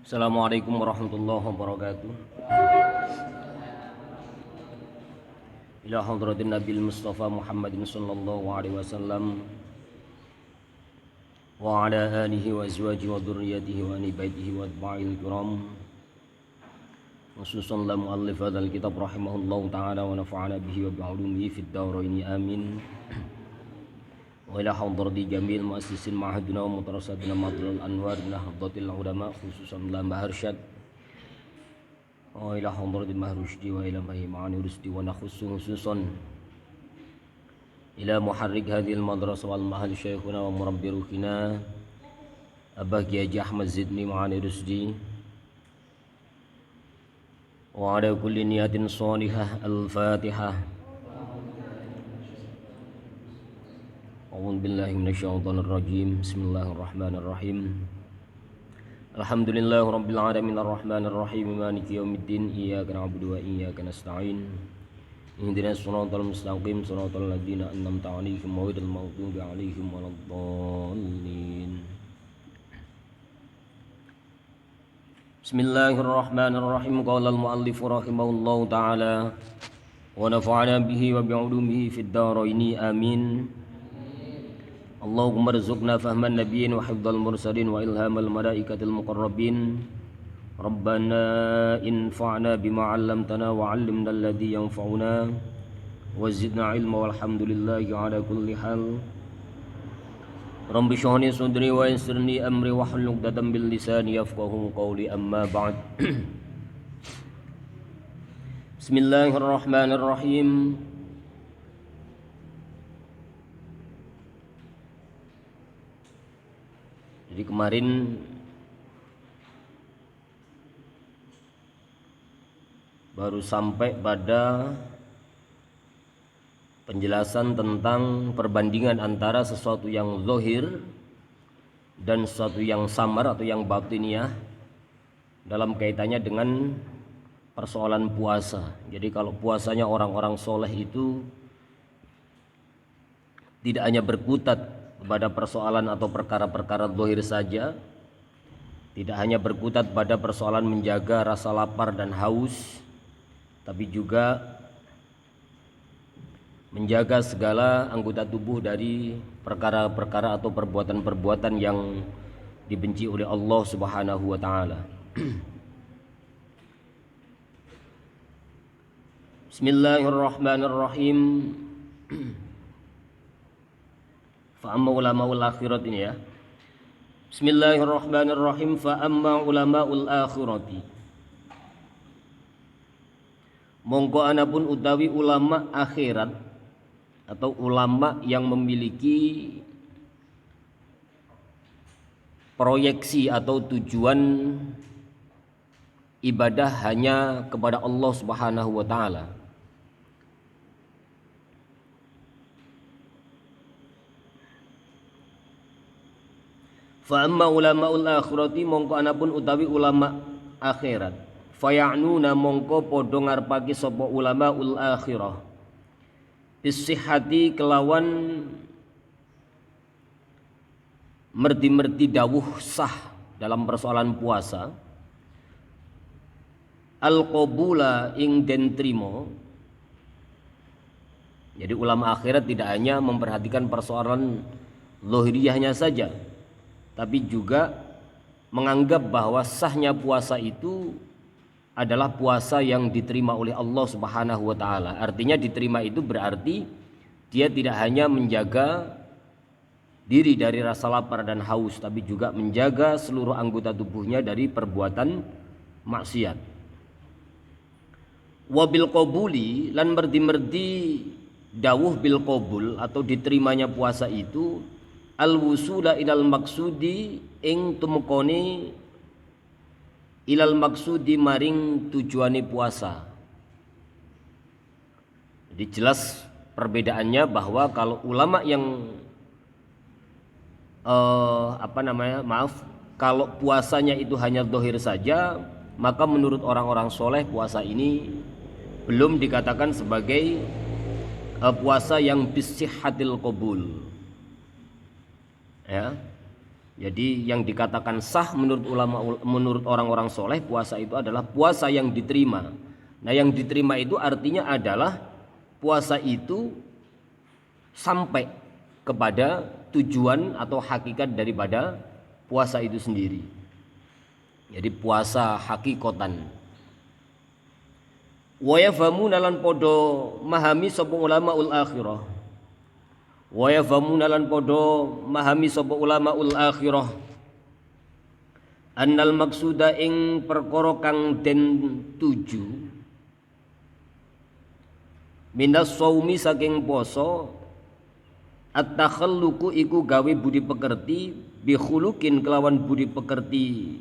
Assalamualaikum warahmatullahi wabarakatuh. Ila hadratin Nabil Mustafa Muhammadin sallallahu alaihi wasallam wa ala alihi wa azwajihi wa dhurriyyatihi wa ahli baitihi wa atba'il kiram. Khususan la muallif hadzal kitab rahimahullahu taala wa nafa'ana bihi wa bi'ulumihi fid dharain amin. Wa ila hadrati jamil muassisin ma'hadina wa mutarasadina madrul anwar min hadratil ulama khususan la maharsyad wa ila hadrati mahrusdi wa ila mahimani rusdi wa nakhussu khususan ila muharrik hadhil madrasah wal mahal syekhuna wa murabbi ruhina Abah Kiai Ahmad Zidni ma'ani rusdi wa ala kulli niyatin shalihah. Al-Fatihah. A'udzu billahi minasyaitonir rajim. Bismillahirrahmanirrahim. Alhamdulillahirabbil alamin arrahmanir rahim maliki yaumiddin iyyaka na'budu wa iyyaka nasta'in. Ihdinas siratal mustaqim siratal ladzina an'amta 'alaihim ghairil maghdubi 'alaihim waladdallin. Bismillahirrahmanirrahim. Qala al-muallif rahimahullahu ta'ala wa nafa'ana bihi wa bi'ulumihi fid dharain amin. Allahumma rzuqna fahman nabiyyin wa hifdzal mursalin wa ilhamal malaikatil muqarrabin. Rabbana infa'na bima 'allamtana wa 'allimna alladhi yanfa'una wa zidna 'ilma walhamdulillahi 'ala kulli hal. Rabbi shrah li sadri wa yassir li amri wahlul 'uqdatam min lisani yafqahu qawli amma ba'd. Bismillahirrahmanirrahim. Jadi kemarin baru sampai pada penjelasan tentang perbandingan antara sesuatu yang zahir dan sesuatu yang samar atau yang batiniah dalam kaitannya dengan persoalan puasa. Jadi kalau puasanya orang-orang soleh itu tidak hanya berkutat pada persoalan atau perkara-perkara zahir saja, tidak hanya berkutat pada persoalan menjaga rasa lapar dan haus, tapi juga menjaga segala anggota tubuh dari perkara-perkara atau perbuatan-perbuatan yang dibenci oleh Allah Subhanahu wa taala. Bismillahirrahmanirrahim. Fa'amma ulama'ul akhirat ini ya. Bismillahirrahmanirrahim. Fa'amma ulama'ul akhirati, mongko anapun utawi ulama akhirat atau ulama yang memiliki proyeksi atau tujuan ibadah hanya kepada Allah Subhanahu wa taala. Fa amma ulama'ul akhirati, mongko anapun utawi ulama akhirat, faya'nuna mongko padha ngarepake sapa ulama'ul akhirah bisihhati kelawan merdi-merdi dawuh sah dalam persoalan puasa, al-qabula ing den trima. Jadi ulama akhirat tidak hanya memperhatikan persoalan zahiriyahnya saja, tapi juga menganggap bahwa sahnya puasa itu adalah puasa yang diterima oleh Allah Subhanahu wa taala. Artinya diterima itu berarti dia tidak hanya menjaga diri dari rasa lapar dan haus, tapi juga menjaga seluruh anggota tubuhnya dari perbuatan maksiat. Wa bil qabuli, lan merdi-merdi dawuh bil qabul atau diterimanya puasa itu al-wusula ilal maksudi ing tumekone ilal maksudi maring tujuane puasa. Jadi jelas perbedaannya bahwa kalau ulama yang kalau puasanya itu hanya zahir saja, maka menurut orang-orang soleh puasa ini belum dikatakan sebagai puasa yang bisihhatil qabul. Ya. Jadi yang dikatakan sah menurut ulama, menurut orang-orang soleh, puasa itu adalah puasa yang diterima. Nah, yang diterima itu artinya adalah puasa itu sampai kepada tujuan atau hakikat daripada puasa itu sendiri. Jadi puasa hakikotan. Wa yafhamuna lan padha mahami sapa ulamaul akhirah. Wa yafhamuna lan padha mahami sapa ulamaul akhirah. Annal maksuda ing perkara kang den tuju minas shaumi saking poso at-takhalluqu iku gawe budi pekerti bi khuluqin kelawan budi pekerti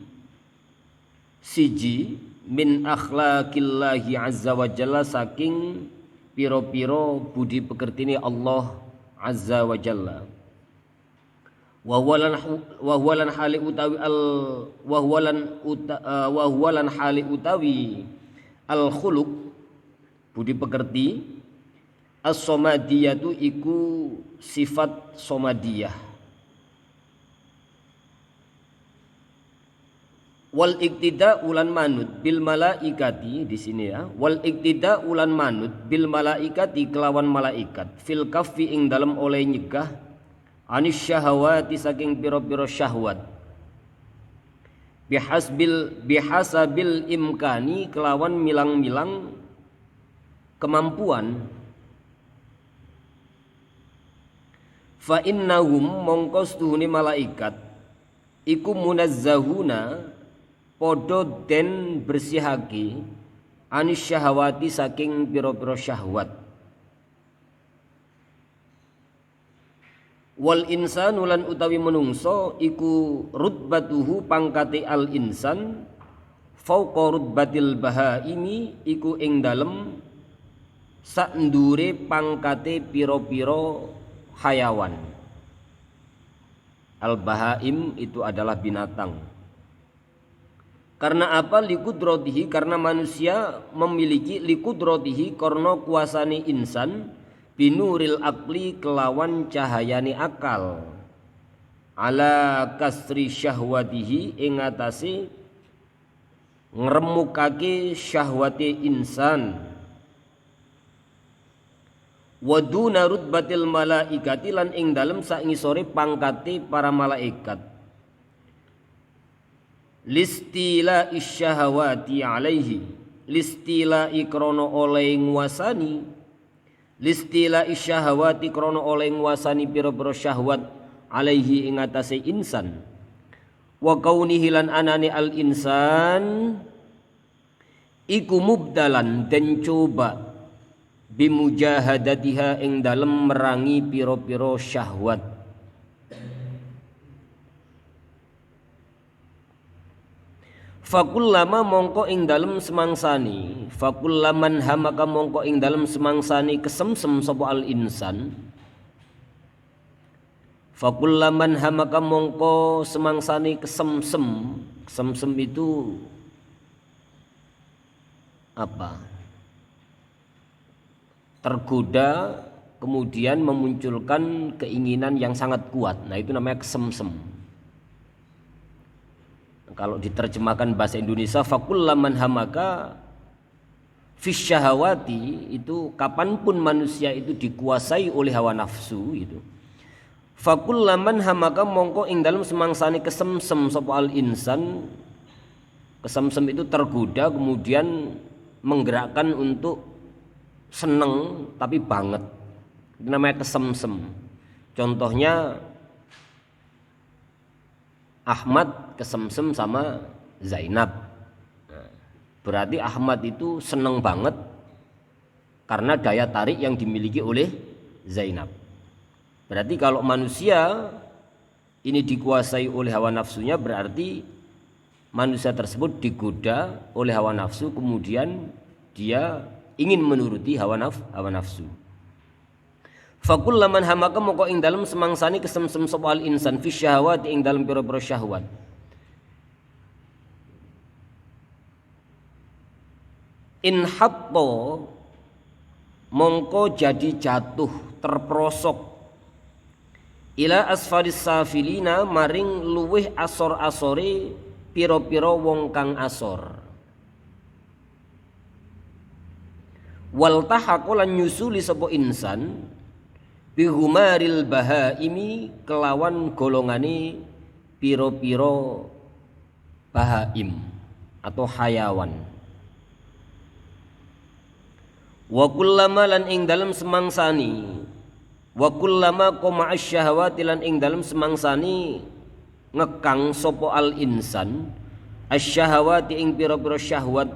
siji min akhlaqillahi azza wa jalla saking piro-piro budi pekertine Allah azza wa jalla wa huwalan hali utawi al khuluq budi pekerti as-somadiyatu iku sifat somadiyah. Wal iktida ulan manut bil malaikati di sini ya. Wal iktida ulan manut bil malaikati kelawan malaikat fil kaffi ing dalam oleh nyegah anis syahawati saking piro-piro syahwat. Bihasabil imkani kelawan milang-milang kemampuan. Fa innahum mongko stuhune malaikat iku munazzahuna padha den bersihake anis syahwati saking pira-pira syahwat. Wal insanu lan utawi menungso iku rutbatuhu pangkate al insan fauqa rutbatil bahaimi iku ing dalem sak ndure pangkate pira-pira hayawan. Al-bahaim itu adalah binatang. Karena apa? Likudratihi, karena manusia memiliki likudratihi karena kuasane insan binuril akli kelawan cahayane akal. Ala kasri syahwatihi ing atase ngremukake syahwate insan. Waduna rutbatil malaikati lan ing dalem sak ngisore pangkate para malaikat. Listila isyahawati alaihi, listila ikrono oleh nguasani, listila isyahawati krono oleh nguasani pira-pira syahwat alaihi ing atase insan. Wa kaunihi lan anane al insan iku mubdalan den coba bimujahadatiha ing dalem merangi piro-piro syahwat. Fakullama mongko ing dalem semangsani, fakullaman hamaka mongko ing dalem semangsani kesemsem sapa al insan. Fakullaman hamaka mongko semangsani kesemsem. Kesemsem itu apa? Tergoda kemudian memunculkan keinginan yang sangat kuat. Nah, itu namanya kesemsem. Kalau diterjemahkan bahasa Indonesia, fakullaman hamaka fisyahawati, itu kapanpun manusia itu dikuasai oleh hawa nafsu itu. Fakullaman hamaka mongko ing dalam semangsane kesemsem sapa al insan. Kesemsem itu tergoda kemudian menggerakkan untuk seneng tapi banget, itu namanya kesemsem. Contohnya Ahmad kesemsem sama Zainab. Nah, berarti Ahmad itu seneng banget karena daya tarik yang dimiliki oleh Zainab. Berarti kalau manusia ini dikuasai oleh hawa nafsunya, berarti manusia tersebut digoda oleh hawa nafsu, kemudian dia ingin menuruti hawa nafsu. Fakullaman hamaka moko ing dalem semangsani kesemsem sapa al insan fi syahawat ing dalem pira-pira syahwat. In hatta mongko jadi jatuh terperosok ila asfalis safilina maring luweh asor-asore pira-pira wong kang asor. Wal tahaqolan nyusuli sapa insan bihumaril bahaimi kelawan golongane pira-pira bahaim atau hayawan. Wa kullama lan ing dalem semangsani wa kullama qama asyahawati lan ing dalem semangsani ngekang sapa al insan asyahawati ing pira-pira syahwat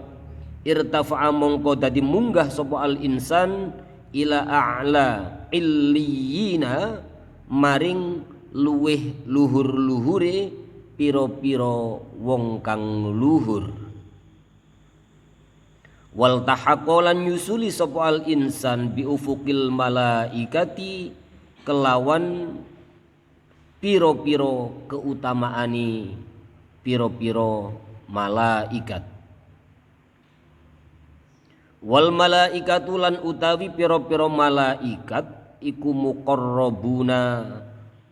irtafa'a mongko dadi munggah sapa al insan ila a'la illiyina maring luweh luhur-luhure pira-pira wong kang luhur. Wal tahaqolan nyusuli sapa al insan bi ufukil malaikati kelawan piro-piro keutamaani piro-piro malaikat. Wal malaikatu lan utawi piro-piro malaikat iku muqarrabuna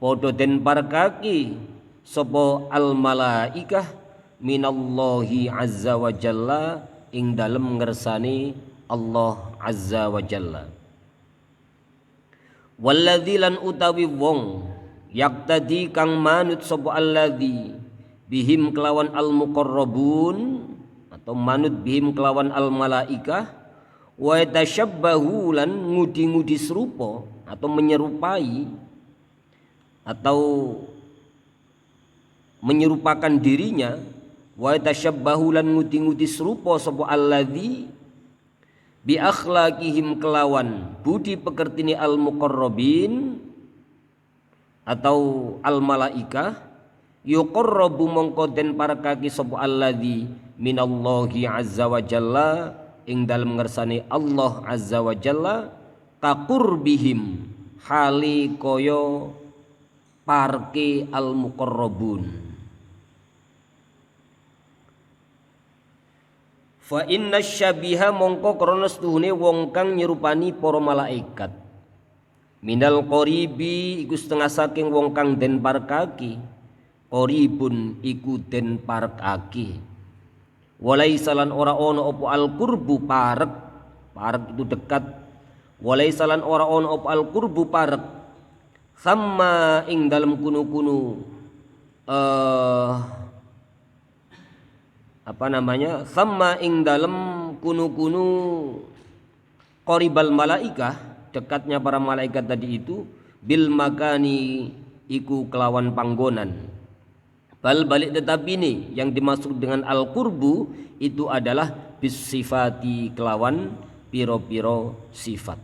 padha den parekake sapa al malaikah minallahi azza wa jalla ing dalem ngersani Allah azza wa jalla. Walladzi lan utawi wong yaktadi kang manut sapa alladzi bihim kelawan al muqarrabun atau manut bihim kelawan al malaikah wa tashabbahu lan ngudi-ngudi serupa atau menyerupai atau menyerupakan dirinya wa tashabbahu lan ngudi-ngudi serupa sapa alladzi bi akhlaqihim kelawan budi pekertini al muqarrabin atau al malaikah yuqarrabu mongko den parekake sapa alladzi minallahi azza wa jalla ing dalem ngersani Allah azza wa jalla kaqurbihim hali kaya parke al muqarrabun. Fa inna syabiha mongko krana setuhune wong kang nyerupani para malaikat minal qoribi iku setengah saking wong kang den parekake qoribun iku den parekake walaisa lan ora ana apa al qurbu parek itu dekat walaisa lan ora ana apa al qurbu parek sama ing dalem kunu-kunu sama ing dalem kunu-kunu qoribal malaikah dekatnya para malaikat tadi itu bil makani iku kelawan panggonan bal balik tetapi ini yang dimaksud dengan al qurbu itu adalah bis sifati kelawan piro-piro sifat.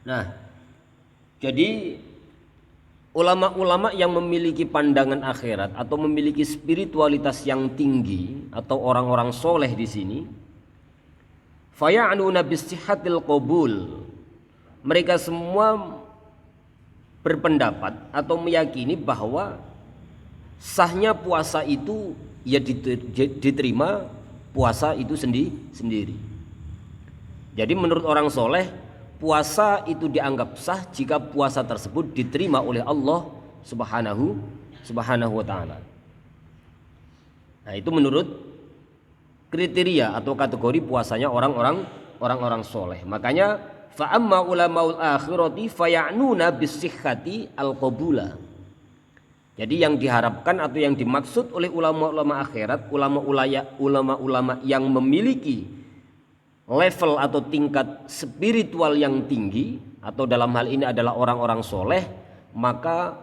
Nah, jadi ulama-ulama yang memiliki pandangan akhirat atau memiliki spiritualitas yang tinggi atau orang-orang soleh di sini, faya'nuna bisihhatil qabul. Mereka semua berpendapat atau meyakini bahwa sahnya puasa itu ya diterima puasa itu sendiri. Jadi menurut orang soleh puasa itu dianggap sah jika puasa tersebut diterima oleh Allah Subhanahu wa taala. Nah, itu menurut kriteria atau kategori puasanya orang-orang soleh. Makanya fa amma ulamaul akhirati faya'nuna bisihhati al-qabula. Jadi yang diharapkan atau yang dimaksud oleh ulama-ulama akhirat, ulama-ulama yang memiliki level atau tingkat spiritual yang tinggi atau dalam hal ini adalah orang-orang soleh, maka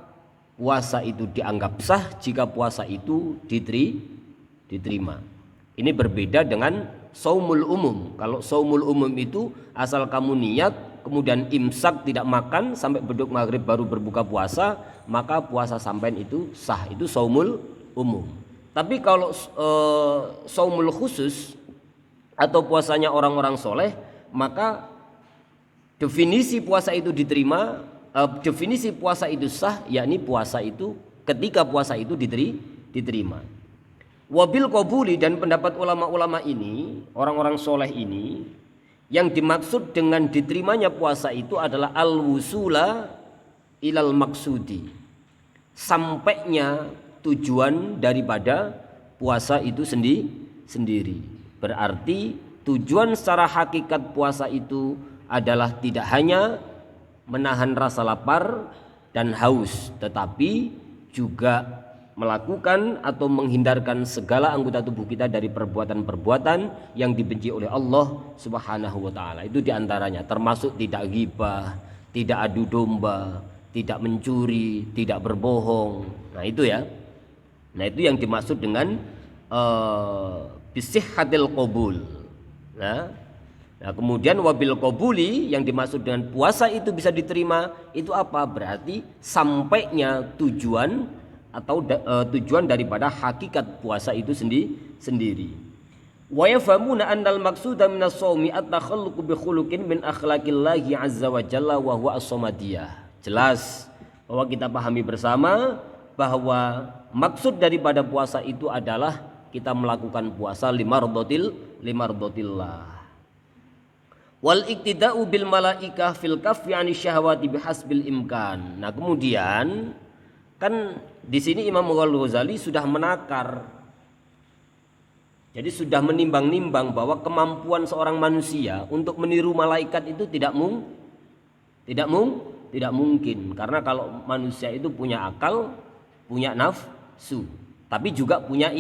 puasa itu dianggap sah jika puasa itu diterima. Ini berbeda dengan saumul umum. Kalau saumul umum itu asal kamu niat kemudian imsak tidak makan sampai beduk maghrib baru berbuka puasa, maka puasa sampean itu sah, itu saumul umum. Tapi kalau saumul khusus atau puasanya orang-orang soleh, maka definisi puasa itu diterima, definisi puasa itu sah, yakni puasa itu ketika puasa itu diterima. Wabil qabuli, dan pendapat ulama-ulama ini, orang-orang soleh ini, Yang dimaksud dengan diterimanya puasa itu adalah al-wusula ilal maksudi, sampainya tujuan daripada puasa itu sendiri. Berarti tujuan secara hakikat puasa itu adalah tidak hanya menahan rasa lapar dan haus, tetapi juga melakukan atau menghindarkan segala anggota tubuh kita dari perbuatan-perbuatan yang dibenci oleh Allah Subhanahu wa taala. Itu diantaranya termasuk tidak ghibah, tidak adu domba, tidak mencuri, tidak berbohong. Nah itu ya. Nah itu yang dimaksud dengan bisihhatil qabul. Nah kemudian wabil qabuli, yang dimaksud dengan puasa itu bisa diterima itu apa? Berarti sampainya tujuan atau tujuan daripada hakikat puasa itu sendiri. Wa yafhamuna annal maqsuda minas shaumi at-takhalluqu bi khuluqin min akhlaqillahi azza wa jalla wa huwa as-samadiyah. Jelas bahwa kita pahami bersama bahwa maksud daripada puasa itu adalah kita melakukan puasa limardotillah. Wal iktida'u bil malaikah fil kaffi 'ani syahwati bihasbil imkan. Nah, kemudian kan di sini Imam Al-Ghazali sudah menakar. Jadi sudah menimbang-nimbang bahwa kemampuan seorang manusia untuk meniru malaikat itu tidak mungkin, karena kalau manusia itu punya akal, punya nafsu, tapi juga punya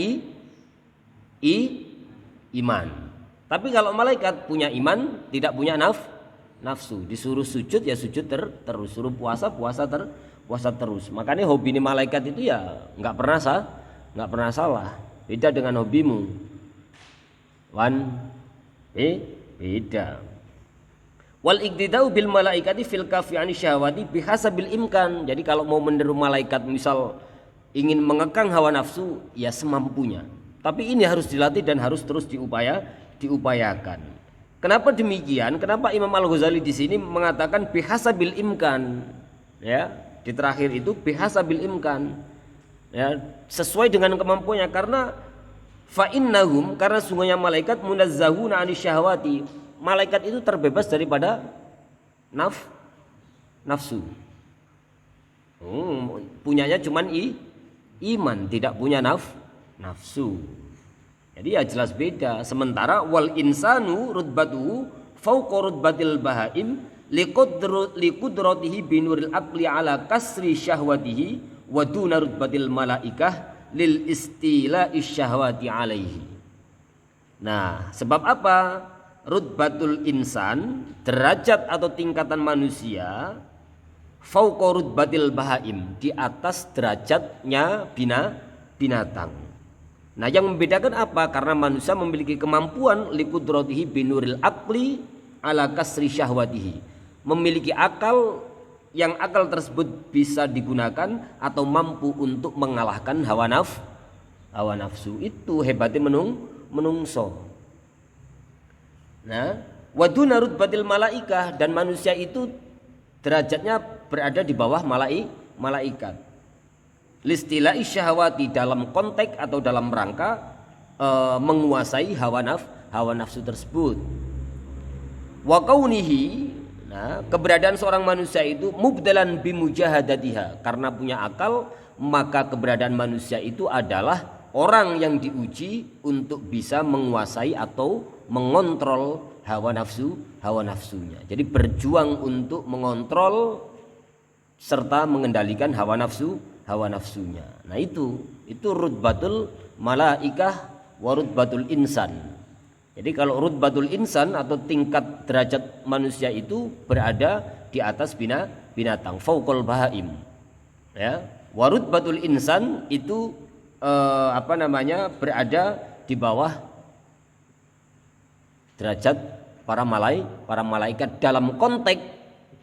iman. Tapi kalau malaikat punya iman, tidak punya nafsu. Disuruh sujud ya sujud terus, suruh puasa terus. Makanya hobi ini malaikat itu ya nggak pernah salah. Beda dengan hobimu. Beda. Wal iktidau bil malaikati fil kafi 'ani syahwati bihasabil imkan. Jadi kalau mau meniru malaikat, misal ingin mengekang hawa nafsu, ya semampunya. Tapi ini harus dilatih dan harus terus diupayakan. Kenapa demikian? Kenapa Imam Al-Ghazali di sini mengatakan bihasabil imkan? Ya. Di terakhir itu bihasabil imkan, ya, sesuai dengan kemampuannya, karena fa'innahum, karena sungguhnya malaikat munazzahuna 'ani syahwati, malaikat itu terbebas daripada nafsu. Punyanya cuman iman, tidak punya nafsu. Jadi ya jelas beda. Sementara wal insanu rutbatuhu fauqa rutbatil bahaim liqudratihi binuril aqli ala kasri syahwatihi wa duna rutbatil malaikah lil istila'i syahwati alaihi. Nah, sebab apa? Rutbatul insan, derajat atau tingkatan manusia, fauqa rutbatil bahaim, di atas derajatnya binatang. Nah, yang membedakan apa? Karena manusia memiliki kemampuan liqudratihi binuril aqli ala kasri syahwatihi, memiliki akal yang akal tersebut bisa digunakan atau mampu untuk mengalahkan hawa nafsu. Itu hebatnya menungso. Nah, waduna rutbatil malaikah, dan manusia itu derajatnya berada di bawah malaikat. Listila'i syahwati, dalam konteks atau dalam rangka menguasai hawa nafsu tersebut. Wa kaunihi, nah, keberadaan seorang manusia itu mubdalan bimujahadatiha, karena punya akal, maka keberadaan manusia itu adalah orang yang diuji untuk bisa menguasai atau mengontrol hawa nafsunya. Jadi berjuang untuk mengontrol serta mengendalikan hawa nafsunya. Nah, itu rutbatul malaikah wa rutbatul insan. Jadi kalau rutbatul insan atau tingkat derajat manusia itu berada di atas binatang, fauqal bahaim. Ya, wa rutbatul insan itu berada di bawah derajat para malaikat dalam konteks,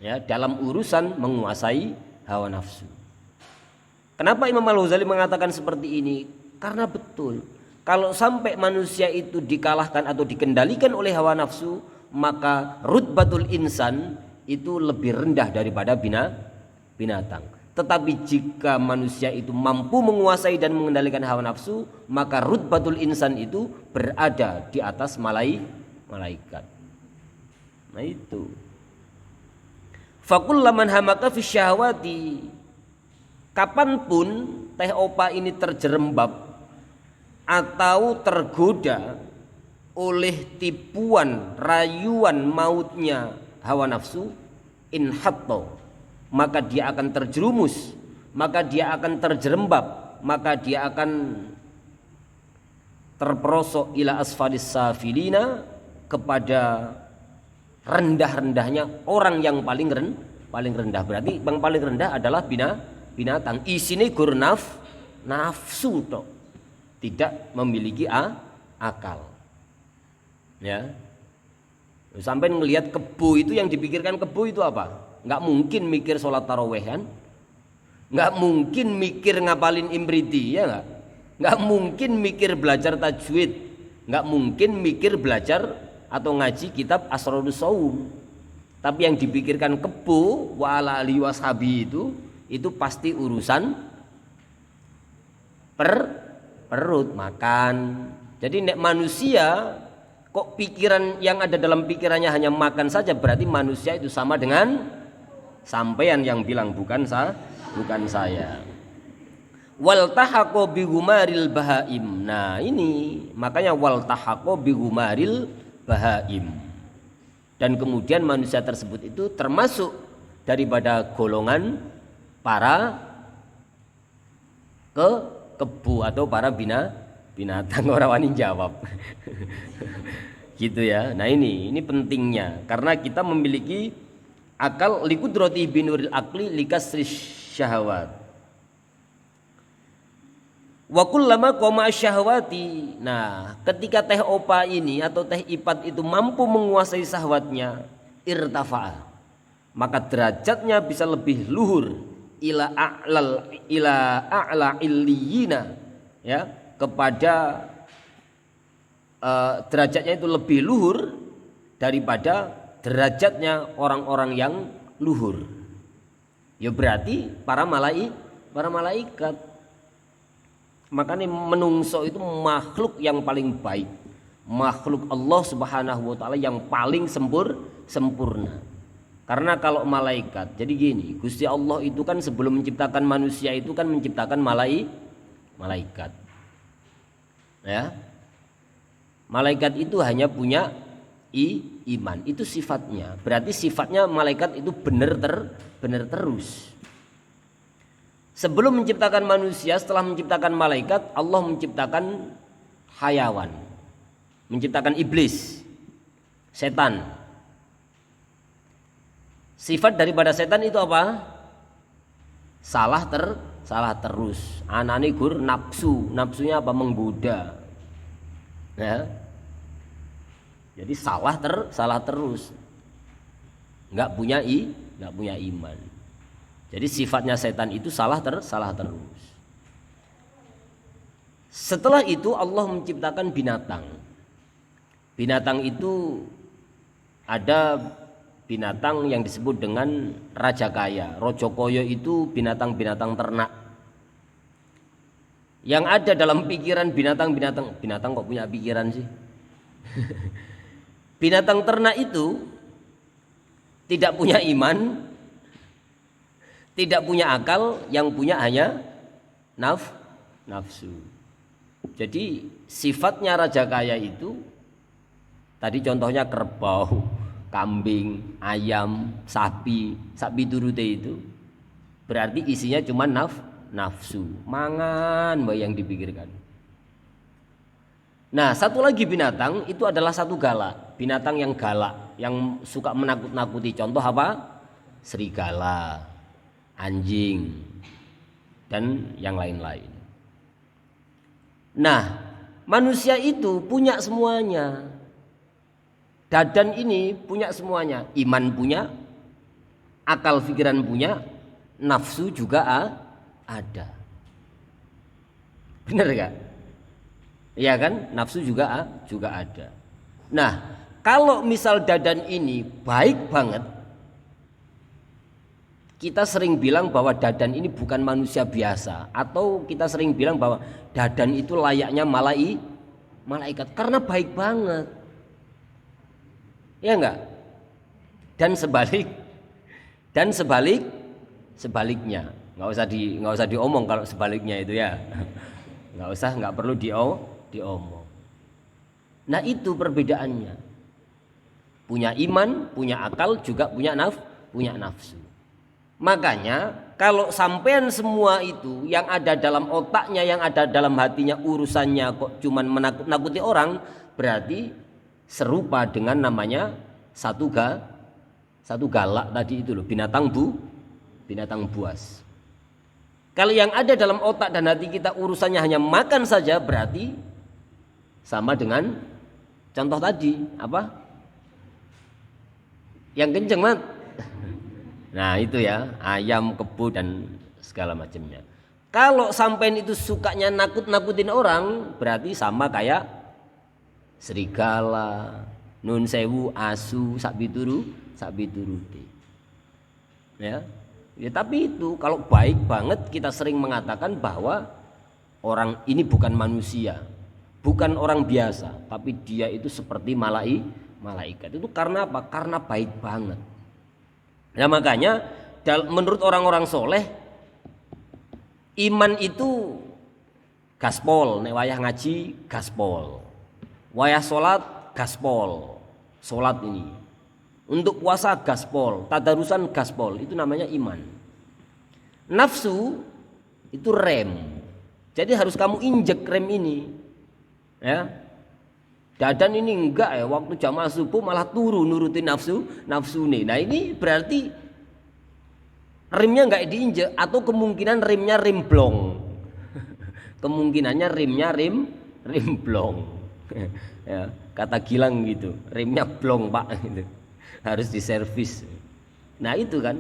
ya, dalam urusan menguasai hawa nafsu. Kenapa Imam Al-Ghazali mengatakan seperti ini? Karena betul, kalau sampai manusia itu dikalahkan atau dikendalikan oleh hawa nafsu, maka rutbatul insan itu lebih rendah daripada binatang. Tetapi jika manusia itu mampu menguasai dan mengendalikan hawa nafsu, maka rutbatul insan itu berada di atas malaikat. Nah itu. Fakullaman hamaka fi syahwati, kapanpun teh opa ini terjerembab atau tergoda oleh tipuan, rayuan mautnya hawa nafsu, inhatto, maka dia akan terjerumus, maka dia akan terjerembab, maka dia akan terperosok ila asfalis safilina, kepada rendah-rendahnya orang yang paling rendah. Berarti yang paling rendah adalah binatang. Isine gur nafsu tok, tidak memiliki akal. Ya. Sampai ngelihat kebo itu, yang dipikirkan kebo itu apa? Nggak mungkin mikir sholat tarawih kan? Nggak mungkin mikir ngapalin imriti, ya nggak mungkin mikir belajar tajwid, nggak mungkin mikir belajar atau ngaji kitab Asrarus Shaum. Tapi yang dipikirkan kebo wa ala alihi washabi itu pasti urusan perut, makan. Jadi nek manusia kok pikiran yang ada dalam pikirannya hanya makan saja, berarti manusia itu sama dengan sampean yang bilang bukan saya. Wal tahaqo bi gumaril bahaim. Nah, ini makanya wal tahaqo bi gumaril bahaim. Dan kemudian manusia tersebut itu termasuk daripada golongan para kebu atau para binatang. Orang wani jawab. Gitu ya. Nah, ini pentingnya karena kita memiliki akal, likudrati binuril akli likasri syahwat. Wa kullama qama syahwati. Nah, ketika teh opa ini atau teh ipat itu mampu menguasai syahwatnya, irtafa'a, maka derajatnya bisa lebih luhur ila a'la illiyina, ya, kepada derajatnya itu lebih luhur daripada derajatnya orang-orang yang luhur. Ya berarti para malaikat. Makanya menungso itu makhluk yang paling baik, makhluk Allah Subhanahu wa taala yang paling sempurna. Karena kalau malaikat, jadi gini, Gusti Allah itu kan sebelum menciptakan manusia itu kan menciptakan malaikat. Ya. Malaikat itu hanya punya iman, itu sifatnya. Berarti sifatnya malaikat itu benar terus. Sebelum menciptakan manusia, setelah menciptakan malaikat, Allah menciptakan hayawan, menciptakan iblis, setan. Sifat daripada setan itu apa? Salah terus. Anane gur nafsu, nafsunya apa? Menggoda. Ya. Jadi salah terus. Enggak punya iman. Jadi sifatnya setan itu salah terus. Setelah itu Allah menciptakan binatang. Binatang itu ada binatang yang disebut dengan raja kaya. Rojokoyo itu binatang-binatang ternak. Yang ada dalam pikiran binatang kok punya pikiran sih? Binatang ternak itu tidak punya iman, tidak punya akal, yang punya hanya nafsu. Jadi sifatnya raja kaya itu tadi contohnya kerbau, kambing, ayam, sapi turute itu berarti isinya cuma nafsu, mangan yang dipikirkan. Nah, satu lagi binatang itu adalah satu galak, binatang yang galak, yang suka menakut-nakuti. Contoh apa? Serigala, anjing, dan yang lain-lain. Nah, manusia itu punya semuanya. Dadan ini punya semuanya. Iman punya, akal pikiran punya, nafsu juga ada. Benar gak? Iya kan? Nafsu juga ada. Nah, kalau misal dadan ini baik banget, kita sering bilang bahwa dadan ini bukan manusia biasa, atau kita sering bilang bahwa dadan itu layaknya malaikat karena baik banget. Ya enggak? dan sebaliknya. Nggak usah diomong kalau sebaliknya itu ya. Nggak perlu diomong. Nah, itu perbedaannya. Punya iman, punya akal, juga punya nafsu. Makanya kalau sampean semua itu yang ada dalam otaknya, yang ada dalam hatinya, urusannya kok cuman menakut-nakuti orang, berarti serupa dengan namanya satu galak tadi itu loh, binatang buas. Kalau yang ada dalam otak dan hati kita urusannya hanya makan saja, berarti sama dengan contoh tadi, apa? Yang kenceng banget. Nah, itu ya, ayam, kebo dan segala macamnya. Kalau sampean itu sukanya nakut-nakutin orang, berarti sama kayak serigala, nun sewu, asu, sak bituruti. Ya. Ya, tapi itu kalau baik banget kita sering mengatakan bahwa orang ini bukan manusia, bukan orang biasa, tapi dia itu seperti malaikat. Itu karena apa? Karena baik banget. Nah, makanya menurut orang-orang soleh, iman itu gaspol, nek wayah ngaji gaspol, wayah sholat gaspol, sholat ini. Untuk puasa gaspol, tadarusan gaspol, itu namanya iman. Nafsu itu rem. Jadi harus kamu injek rem ini. Ya. Dadan ini enggak ya, waktu jamaah subuh malah turu nurutin nafsu nih. Nah, ini berarti remnya enggak diinjek atau kemungkinan remnya rem blong. Kemungkinannya remnya rem blong. Ya, kata Gilang gitu, remnya blong, Pak gitu. Harus diservis. Nah, itu kan.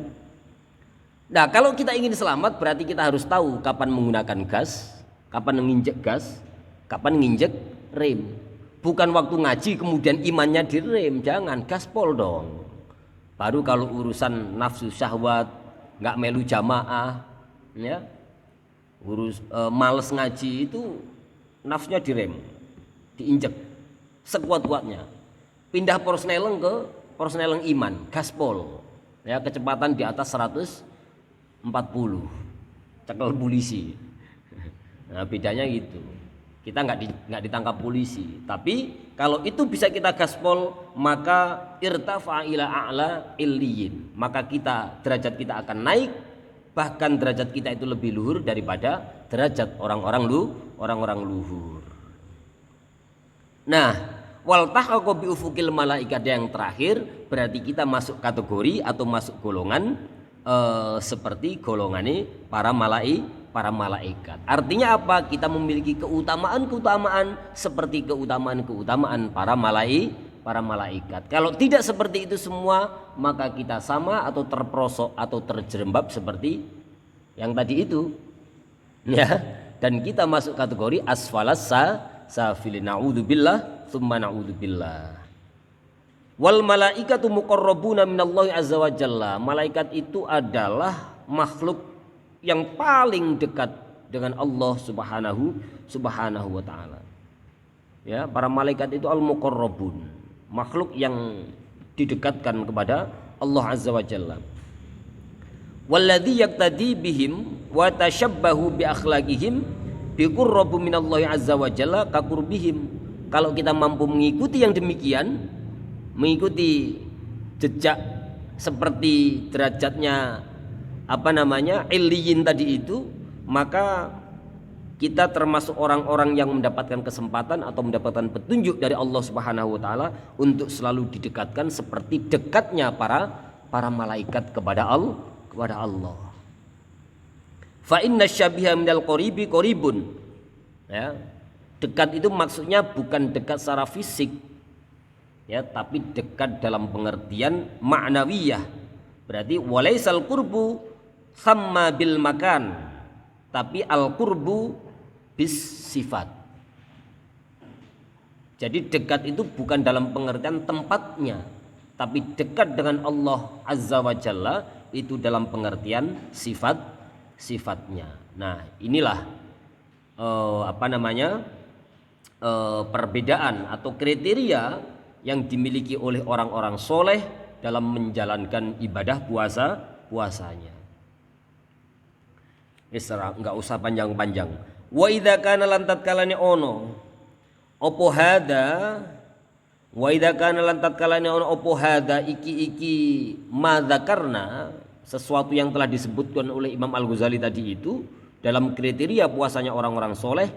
Nah, kalau kita ingin selamat berarti kita harus tahu kapan menggunakan gas, kapan menginjek gas, kapan nginjek rem. Bukan waktu ngaji kemudian imannya direm, jangan, gaspol dong. Baru kalau urusan nafsu syahwat, nggak melu jamaah, ya, males ngaji itu nafsunya direm, diinjek sekuat-kuatnya. Pindah persneleng ke persneleng iman, gaspol, ya, kecepatan di atas 140, cekel polisi. Nah, bedanya gitu. Kita nggak ditangkap polisi, tapi kalau itu bisa kita gaspol, maka irtafa ila a'la illiyin, maka derajat kita akan naik, bahkan derajat kita itu lebih luhur daripada derajat orang-orang luhur. Nah, wal tahaqqa bi ufukil malaikat yang terakhir, berarti kita masuk kategori atau masuk golongan seperti golongannya para malaikat. Artinya apa? Kita memiliki keutamaan seperti keutamaan para malaikat. Kalau tidak seperti itu semua, maka kita sama atau terperosok atau terjerembab seperti yang tadi itu. Ya, dan kita masuk kategori asfalas safilin, naudzubillah tsumma naudzubillah. Wal malaikatu muqarrabuna minallahi azza wa jalla. Malaikat itu adalah makhluk yang paling dekat dengan Allah subhanahu wa ta'ala. Ya, para malaikat itu al-muqarrabun, makhluk yang didekatkan kepada Allah azza wa jalla. Walladzi yaqtadi bihim wa tashabbahu bi akhlaqihim biqurrabu minallahi azza wa jalla kaqurbihim. Kalau kita mampu mengikuti yang demikian, mengikuti jejak seperti derajatnya illiyin tadi itu, maka kita termasuk orang-orang yang mendapatkan kesempatan atau mendapatkan petunjuk dari Allah Subhanahu wa taala untuk selalu didekatkan seperti dekatnya para malaikat kepada Allah. Fa inna syabiha minal qaribi qaribun. Ya. Dekat itu maksudnya bukan dekat secara fisik, ya, tapi dekat dalam pengertian ma'nawiyah. Berarti walaisal qurbu sama bil makan, tapi al qurbu bis sifat. Jadi dekat itu bukan dalam pengertian tempatnya, tapi dekat dengan Allah azza wa jalla itu dalam pengertian sifatnya. Nah, inilah perbedaan atau kriteria yang dimiliki oleh orang-orang soleh dalam menjalankan ibadah puasanya. Isra, enggak usah panjang-panjang. Wa idza kana lan tatkalane ono apa hada, wa idza kana lan tatkalane ono apa hada iki madzakarna, sesuatu yang telah disebutkan oleh Imam Al-Ghazali tadi itu dalam kriteria puasanya orang-orang soleh.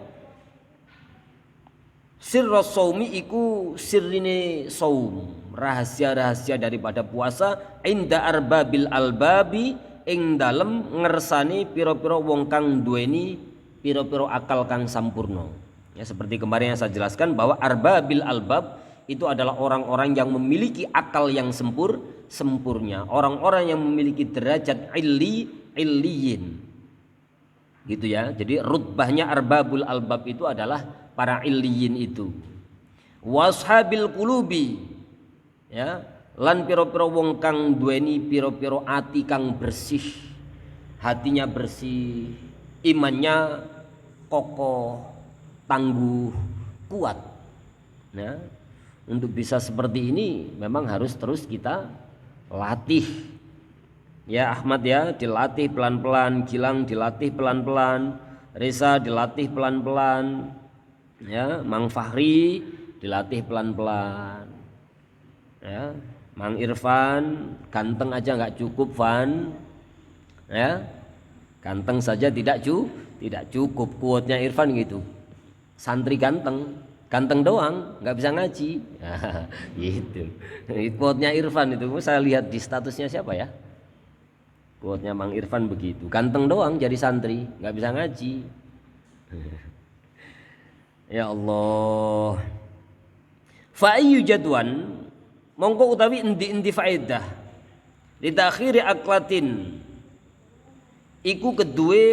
Sirra saumi iku sirrine saum, rahasia-rahasia daripada puasa inda arbabil albabi ing dalem ngersani piro-piro wong kang duweni piro-piro akal kang sampurno. Ya, seperti kemarin yang saya jelaskan bahwa arbabil albab itu adalah orang-orang yang memiliki akal yang sempurna, orang-orang yang memiliki derajat illiyin. Gitu ya. Jadi rutbahnya arbabul albab itu adalah para illiyin itu. Washabil qulubi, ya, lan piro-piro wong kang duweni piro-piro ati kang bersih, hatinya bersih, imannya kokoh, tangguh, kuat. Nah, untuk bisa seperti ini memang harus terus kita latih. Ya Ahmad ya, dilatih pelan-pelan, Gilang dilatih pelan-pelan, Reza dilatih pelan-pelan, ya, Mang Fahri dilatih pelan-pelan, ya, Mang Irfan ganteng aja nggak cukup, Van, ya, ganteng saja tidak cukup. Quote-nya Irfan gitu, santri ganteng doang nggak bisa ngaji. Gitu. Quote-nya Irfan itu saya lihat di statusnya siapa ya, quote-nya Mang Irfan begitu, ganteng doang jadi santri nggak bisa ngaji. Ya Allah. Fa ayyu jadwan mongko utawi endi-endi faedah li takhiri aklatin iku kedue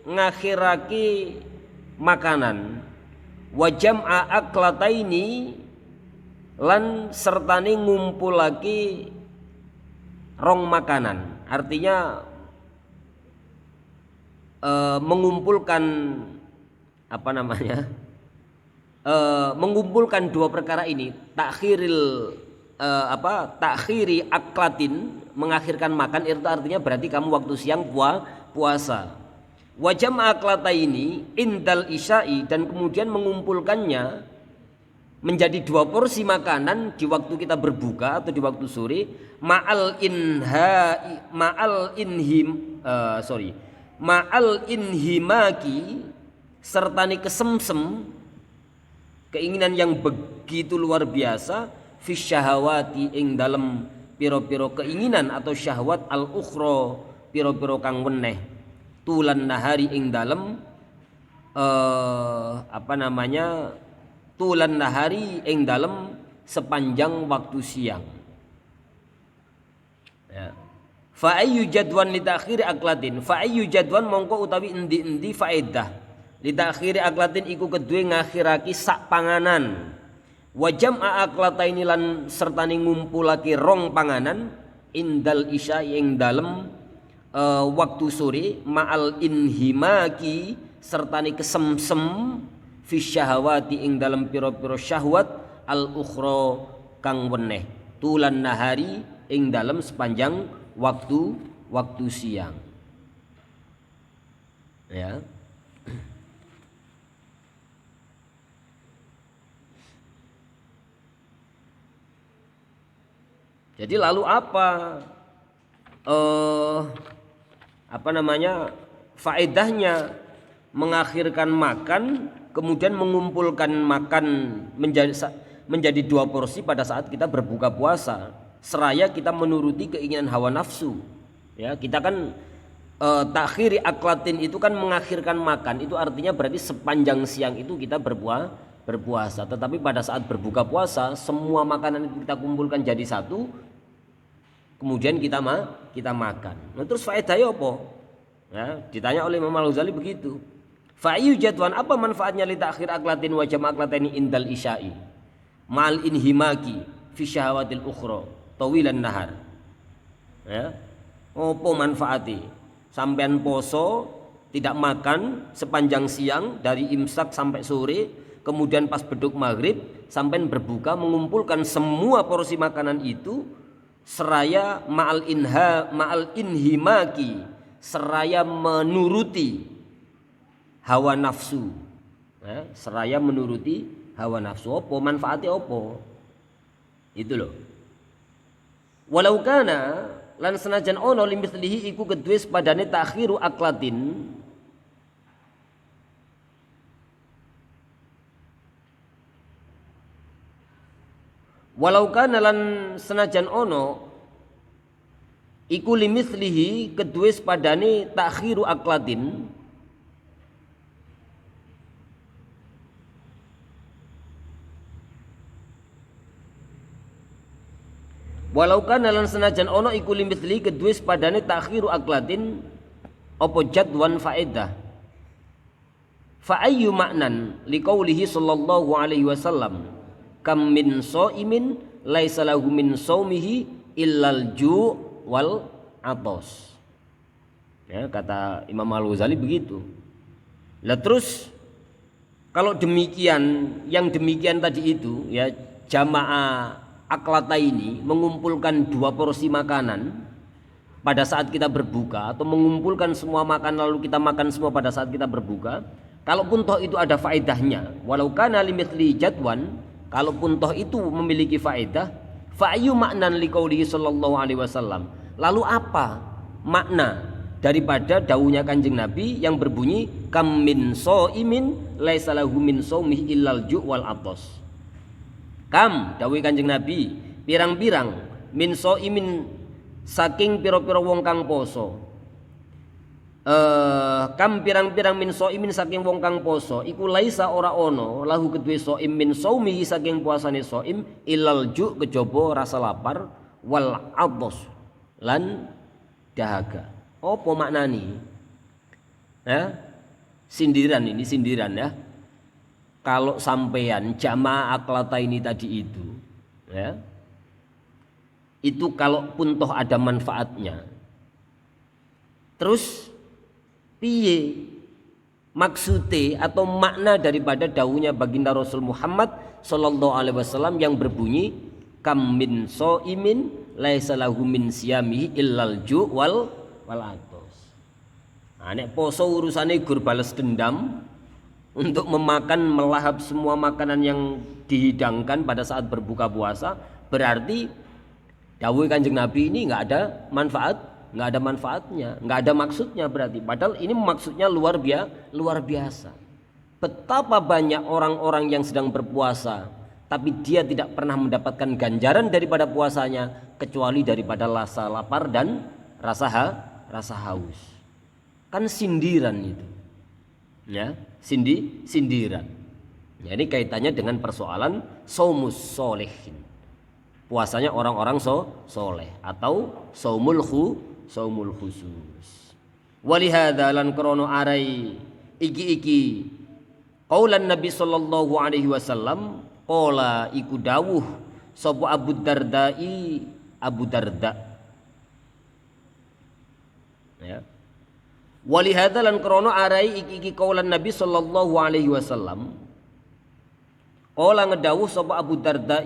ngakhirake makanan wa jam'a aklataini lan sertane ngumpulake rong makanan. Artinya mengumpulkan apa namanya? Mengumpulkan dua perkara ini, takhiri aklatin, mengakhirkan makan, itu artinya berarti kamu waktu siang puasa. Wajam aklata ini indal isya'i, dan kemudian mengumpulkannya menjadi dua porsi makanan di waktu kita berbuka atau di waktu sore, ma'al inhimaki, sertani kesemsem, keinginan yang begitu luar biasa, fi syahawati ing dalem piro-piro keinginan atau syahwat al ukhra, piro-piro kang weneh, tulan nahari ing dalem tulan nahari ing dalem sepanjang waktu siang. Ya. Fa ayyu jadwan li ta'khiri aklatin, fa ayyu jadwan mongko utawi endi-endi faedah li ta'khiri aklatin iku kedue ngakhiraki sak panganan, wa jam'a aklataini lan sertane ngumpulake rong panganan indal isya ing dalem waktu sore, ma'al inhimaki sertane kesemsem, fi syahawati ing dalem pira-pira syahwat al ukhra kang weneh, tulan nahari ing dalem sepanjang waktu siang. Ya. Jadi lalu faedahnya mengakhirkan makan, kemudian mengumpulkan makan menjadi dua porsi pada saat kita berbuka puasa, seraya kita menuruti keinginan hawa nafsu. Ya, kita kan takhiri aklatin itu kan mengakhirkan makan, itu artinya berarti sepanjang siang itu kita berpuasa. Tetapi pada saat berbuka puasa, semua makanan itu kita kumpulkan jadi satu, kemudian kita makan. Nah, terus faedahnya apa? Ya, ditanya oleh Imam Al-Ghazali begitu. Fa'yu jadwan, apa manfaatnya li takhir aklatin wa jam' aklatani indal isya'i mal inhimaki fi syahawatil ukhra tawilan nahar. Ya. Apa manfaati? Sampean poso tidak makan sepanjang siang dari imsak sampai sore, kemudian pas beduk maghrib sampean berbuka mengumpulkan semua porsi makanan itu seraya ma'al inhimaki, seraya menuruti hawa nafsu. Seraya menuruti hawa nafsu. Apa manfaatnya apa? Itu loh. Walau kana lan senajan ono limithlihi iku kedue sepadane takhiru aklatin, walau kana lan senajan ono iku limithlihi kedue sepadane takhiru aklatin, walau kana lan senajan ono iku limithli kedue sepadane takhiru aklatin apa jadwan faedah, fa ayyu ma'nan liqaulihi sallallahu alaihi wasallam kam min shaimin laisa lahu min shaumihi illal ju' wal atos. Ya, kata Imam Al-Ghazali begitu. Lah terus kalau demikian, yang demikian tadi itu ya, jamaah aklata ini mengumpulkan 2 porsi makanan pada saat kita berbuka, atau mengumpulkan semua makanan lalu kita makan semua pada saat kita berbuka, kalaupun toh itu ada faedahnya, walau kana limithli jadwan, kalaupun toh itu memiliki faedah, fa ayyu ma'nan liqaulihi sallallahu alaihi wasallam, lalu apa makna daripada dawuhnya Kanjeng Nabi yang berbunyi kam min shaimin laisa lahu min shaumihi illal ju' wal atos. Kam dawuh Kanjeng Nabi, pirang-pirang min shaimin saking pira-pira wong kang poso. Kam pirang-pirang min shaimin saking wong kang poso iku laisa ora ono lahu kedue shaim min shaumihi saking puasane shaim illal ju' kejaba rasa lapar wal atos lan dahaga. Apa maknani? Ya, sindiran ini, sindiran ya. Kalau sampean jamaah aklata ini tadi itu, ya, itu kalaupun toh ada manfaatnya, terus piye maksudnya atau makna daripada dawuhnya baginda Rasul Muhammad sallallahu alaihi wasallam yang berbunyi kam min shaimin laisa lahu min siyamihi illal ju' wal atos. Nah, nek poso urusane gur bales dendam untuk memakan melahap semua makanan yang dihidangkan pada saat berbuka puasa, berarti dawuh Kanjeng Nabi ini nggak ada manfaatnya, nggak ada maksudnya berarti. Padahal ini maksudnya luar biasa. Betapa banyak orang-orang yang sedang berpuasa, tapi dia tidak pernah mendapatkan ganjaran daripada puasanya kecuali daripada rasa lapar dan rasa haus. Kan sindiran itu. Ya, sindiran. Ya, ini kaitannya dengan persoalan saumus solehin, puasanya orang-orang soleh atau saumul khusus. Walihada lan krono arai iki qaulan Nabi sallallahu alaihi wasallam qala iku dawuh sapa Abu Darda. Ya. Walihada lan krono arai iki kaulan Nabi sallallahu alaihi wasallam qala ngedawuh sapa Abu Darda,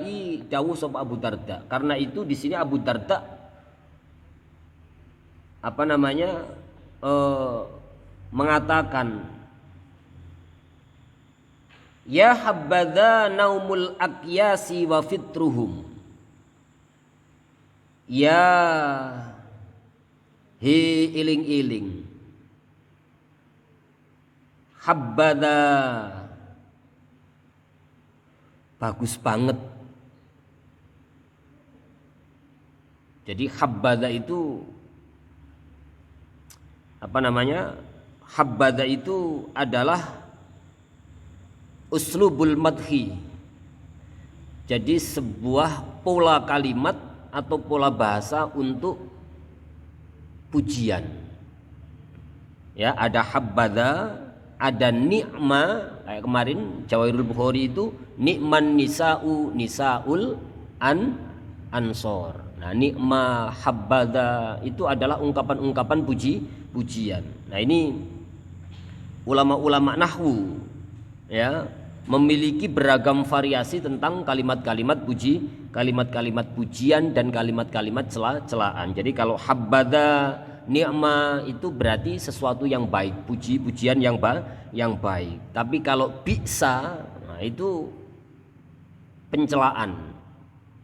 dawuh sapa Abu Darda. Karena itu di sini Abu Darda mengatakan ya habadza naumul aqyasi wa fitruhum, ya hi iling-iling, habada bagus banget. Jadi habada itu habada itu adalah uslubul madhi. Jadi sebuah pola kalimat atau pola bahasa untuk pujian. Ya, ada habada, ada ni'ma, kayak kemarin Jawahirul Bukhari itu ni'man nisaul ansor. Nah, ni'ma habada itu adalah ungkapan-ungkapan pujian. Nah, ini ulama-ulama nahwu ya memiliki beragam variasi tentang kalimat-kalimat kalimat-kalimat pujian dan kalimat-kalimat celaan. Jadi kalau habbada ni'ma itu berarti sesuatu yang baik, puji-pujian yang baik. Tapi kalau bi'sa, nah itu pencelaan.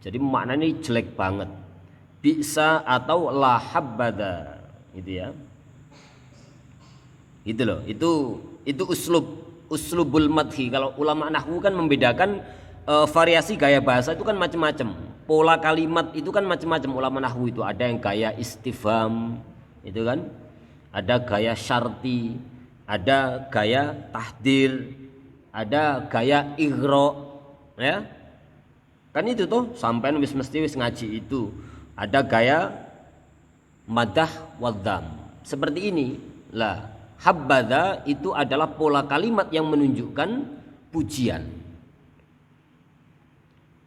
Jadi maknanya jelek banget. Bi'sa atau la habbada, gitu ya. Gitu loh. Itu uslubul madhi. Kalau ulama nahwu kan membedakan variasi gaya bahasa itu kan macam-macam. Pola kalimat itu kan macam-macam. Ulama nahwu itu ada yang gaya istifham, itu kan. Ada gaya syarti, ada gaya tahdir, ada gaya ighra, ya. Kan itu tuh sampai mesti ngaji itu. Ada gaya madah wadham. Seperti ini. Lah, habbada itu adalah pola kalimat yang menunjukkan pujian.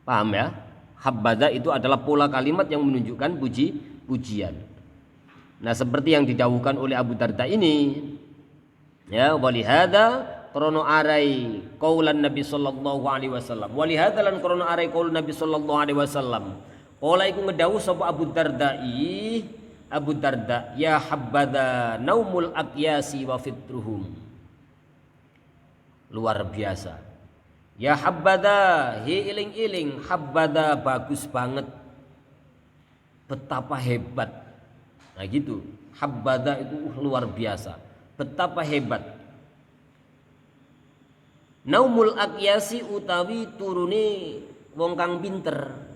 Paham ya? Habbada itu adalah pola kalimat yang menunjukkan pujian. Nah, seperti yang didhawuhkan oleh Abu Darda ini, ya, walihada krono arai qaulan Nabi sallallahu alaihi wasallam. Walihada lan krono arai qaul Nabi sallallahu alaihi wasallam. Qala iku ngedhawuh sapa Abu Darda, ya habbada naumul aqyasi wa fitruhum. Luar biasa. Ya habbada, he iling-iling, habbada bagus banget. Betapa hebat. Nah gitu. Habbada itu luar biasa. Betapa hebat. Naumul aqyasi utawi turune wong kang pinter.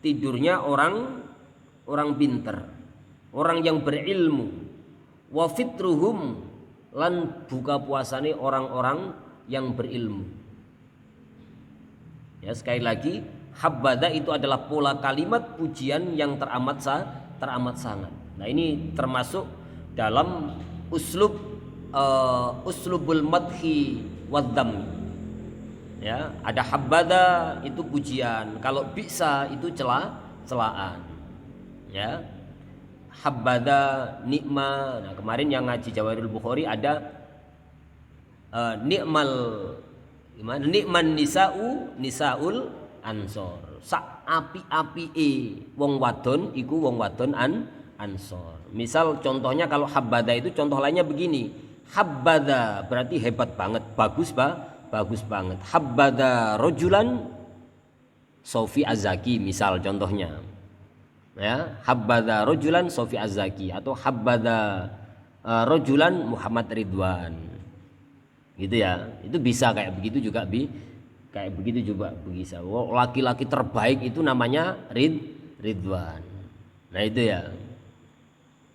Tidurnya orang pinter, orang yang berilmu. Wa fitruhum lan buka puasane orang-orang yang berilmu. Ya, sekali lagi, habbada itu adalah pola kalimat pujian yang teramat sangat. Nah, ini termasuk dalam uslubul madhi wadzam. Ya, ada habbada itu pujian, kalau bi'sa itu celaan. Ya. Habbada nikma. Nah, kemarin yang ngaji Jawahirul Bukhari ada nikman nisaul ansor. Sak api-apike wong wadon iku wong wadon ansor. Misal contohnya kalau habbada itu contoh lainnya begini. Habbada berarti hebat banget, bagus banget. Habbada rojulan Sofi Azaki misal contohnya. Ya, habbada rojulan Sofi Azaki atau habbada rojulan Muhammad Ridwan. Gitu ya. Itu bisa kayak begitu juga bisa. Laki-laki terbaik itu namanya Ridwan. Nah, itu ya.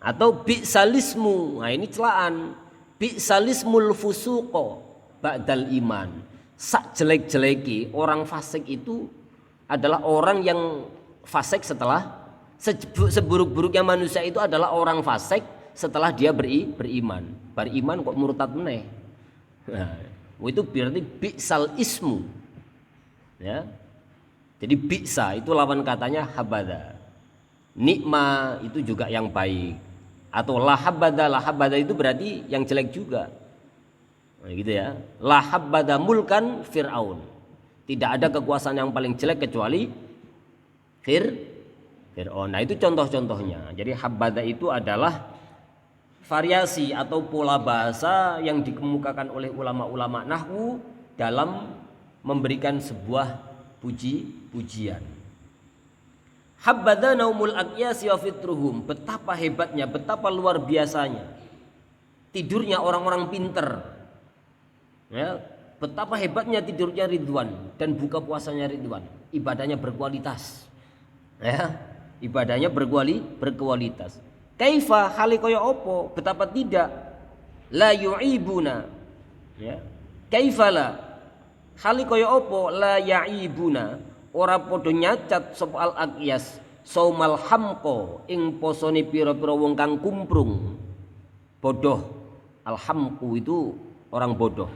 Atau bi'salismu. Nah, ini celaan. Bi'salismul fusuqo ba'dal iman. Sak jelek-jeleki orang fasik itu adalah orang yang fasik setelah seburuk-buruknya manusia itu adalah orang fasik setelah dia beriman. Beriman kok murtad meneh. Nah, itu berarti bi'sal ismu. Ya. Jadi bi'sa itu lawan katanya habada. Nikma itu juga yang baik. Atau la habada itu berarti yang jelek juga. Nah, gitu ya. La habbada mulkan Fir'aun. Tidak ada kekuasaan yang paling jelek kecuali Fir'aun. Nah, itu contoh-contohnya. Jadi habbada itu adalah variasi atau pola bahasa yang dikemukakan oleh ulama-ulama nahwu dalam memberikan sebuah pujian. Habbada naumul aqyasi wa fitruhum. Betapa hebatnya, betapa luar biasanya tidurnya orang-orang pinter. Ya, betapa hebatnya tidurnya Ridwan dan buka puasanya Ridwan. Ibadahnya berkualitas. Ya, ibadahnya berkualitas. Kaifa hale kaya apa? Betapa tidak la yu'ibuna. Ya. Kaifa la hale kaya apa la ya'ibuna ora padha nyacat sapa al-aqyas saumal hamqa ing posone pira-pira wong kang kumprung. Bodoh. Al-hamqu itu orang bodoh.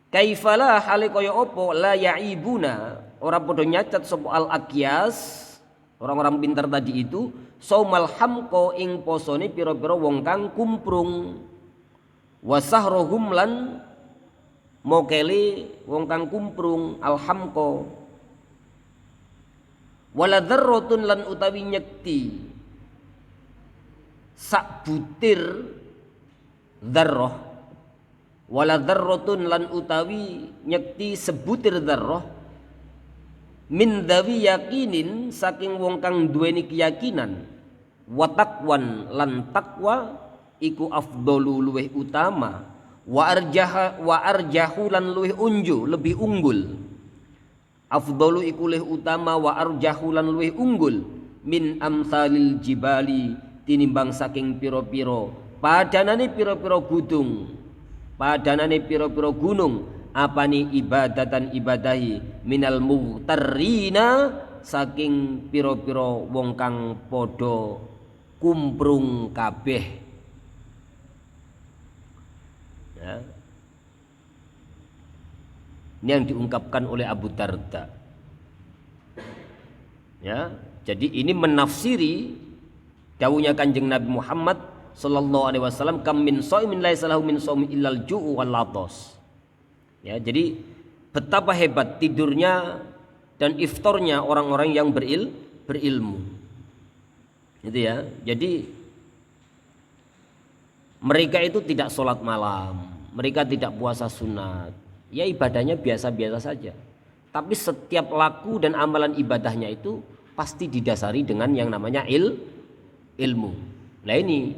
Kaifala hale kaya apa la yaibuna ora padha nyacat sapa al aqyas orang-orang pintar tadi itu saumal hamqa ing posone pira-pira wong kang kumprung wasahrohum lan mokele wong kang kumprung al hamqa Wala dzarratun lan utawi nyekti sak butir dzarrah, wala dzarratun lan utawi nyekti sebutir dzarrah min dawi yakinin saking wong kang duweni keyakinan wa taqwan lan takwa iku afdalu luweh utama wa arjahu lan luweh unju lebih unggul. Afdalu iku luweh utama wa arjahu lan luweh unggul min amsalil jibali tinimbang saking piro-piro padanane piro-piro gunung, padanane piro-piro gunung apani ibadatan ibadahi minal mughtarrina saking piro-piro wong kang podo kumprung kabeh ya. Ini yang diungkapkan oleh Abu Darda ya. Jadi ini menafsiri dawuhnya Kanjeng Nabi Muhammad sallallahu alaihi wasallam, kam min shaimin laisa lahu min shaumi illal ju'u wal atas. Ya, jadi betapa hebat tidurnya dan iftarnya orang-orang yang berilmu. Gitu ya. Jadi mereka itu tidak sholat malam, mereka tidak puasa sunat. Ya ibadahnya biasa-biasa saja. Tapi setiap laku dan amalan ibadahnya itu pasti didasari dengan yang namanya ilmu. Nah ini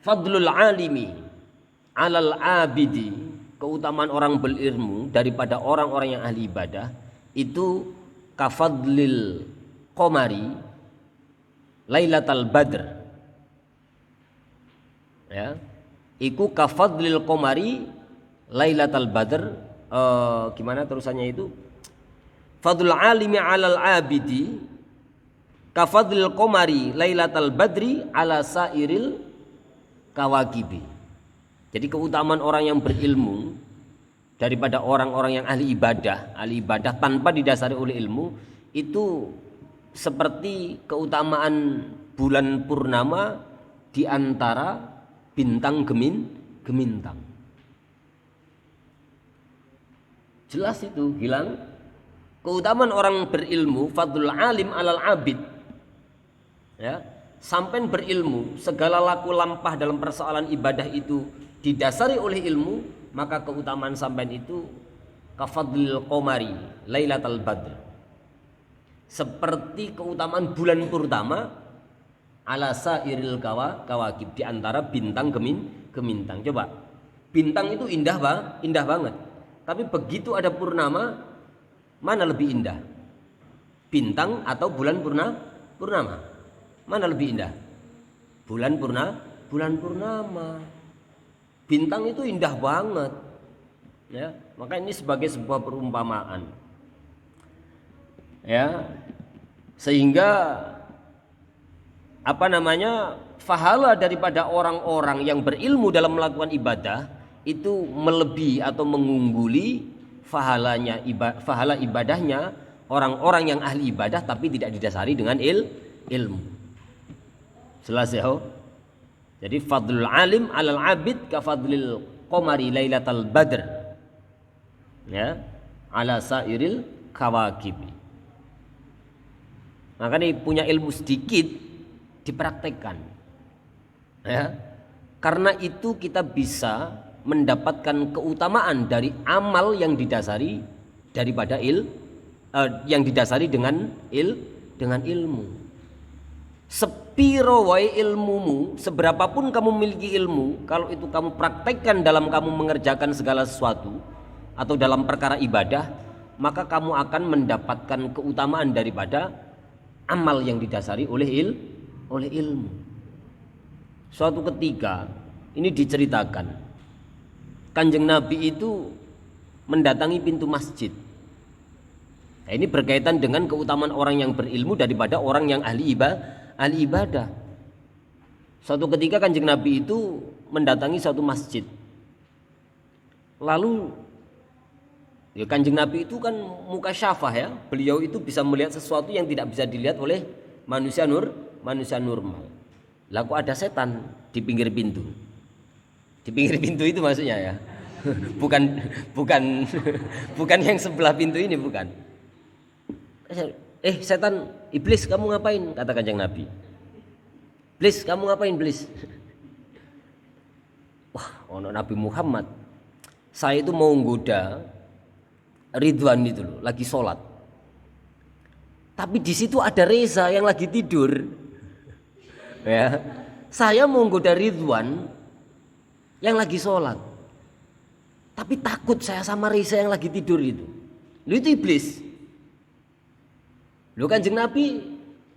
fadlul alimi alal abidi, keutamaan orang berilmu daripada orang-orang yang ahli ibadah itu kafadlil qamari lailatal badr ya, iku kafadlil qamari lailatal badr. Gimana terusannya itu? Fadlul alimi alal abidi kafadlil qamari lailatal badri ala sairil kawakibi. Jadi keutamaan orang yang berilmu daripada orang-orang yang ahli ibadah tanpa didasari oleh ilmu itu seperti keutamaan bulan purnama di antara bintang gemintang. Jelas itu hilang. Keutamaan orang berilmu, fadlul alim alal abid ya, sampai berilmu segala laku lampah dalam persoalan ibadah itu didasari oleh ilmu, maka keutamaan sampean itu kafadlil qamari lailatal badr, seperti keutamaan bulan purnama ala sairil kawakib, di antara bintang gemintang. Coba bintang itu indah banget, tapi begitu ada purnama, mana lebih indah? Bintang atau bulan purnama? Mana lebih indah? Bulan purnama. Bintang itu indah banget. Ya, maka ini sebagai sebuah perumpamaan. Ya. Sehingga pahala daripada orang-orang yang berilmu dalam melakukan ibadah itu melebihi atau mengungguli pahala ibadahnya orang-orang yang ahli ibadah tapi tidak didasari dengan ilmu. Jelas ya? Jadi fadlul alim alal abid ka fadlil qamari lailatal badr ya, ala sairil kawakib. Maka nih punya ilmu sedikit dipraktekkan ya. Karena itu kita bisa mendapatkan keutamaan dari amal yang didasari daripada yang didasari dengan ilmu. Sepiro wae ilmumu, seberapapun kamu memiliki ilmu, kalau itu kamu praktekkan dalam kamu mengerjakan segala sesuatu atau dalam perkara ibadah, maka kamu akan mendapatkan keutamaan daripada amal yang didasari oleh ilmu. Suatu ketika ini diceritakan, Kanjeng Nabi itu mendatangi pintu masjid. Nah, ini berkaitan dengan keutamaan orang yang berilmu daripada orang yang ahli ibadah. Suatu ketika Kanjeng Nabi itu mendatangi suatu masjid. Lalu ya Kanjeng Nabi itu kan muka syafah ya. Beliau itu bisa melihat sesuatu yang tidak bisa dilihat oleh manusia normal. Lalu ada setan di pinggir pintu. Di pinggir pintu itu maksudnya ya. bukan bukan bukan yang sebelah pintu ini, bukan. Setan, iblis, kamu ngapain? Kata Kanjeng Nabi. Iblis, kamu ngapain, iblis? Wah, ono Nabi Muhammad. Saya itu mau nggoda Ridwan itu loh, lagi sholat. Tapi di situ ada Reza yang lagi tidur. Ya. Saya mau nggoda Ridwan yang lagi sholat. Tapi takut saya sama Reza yang lagi tidur itu. Lu itu iblis. Lu Kanjeng Nabi,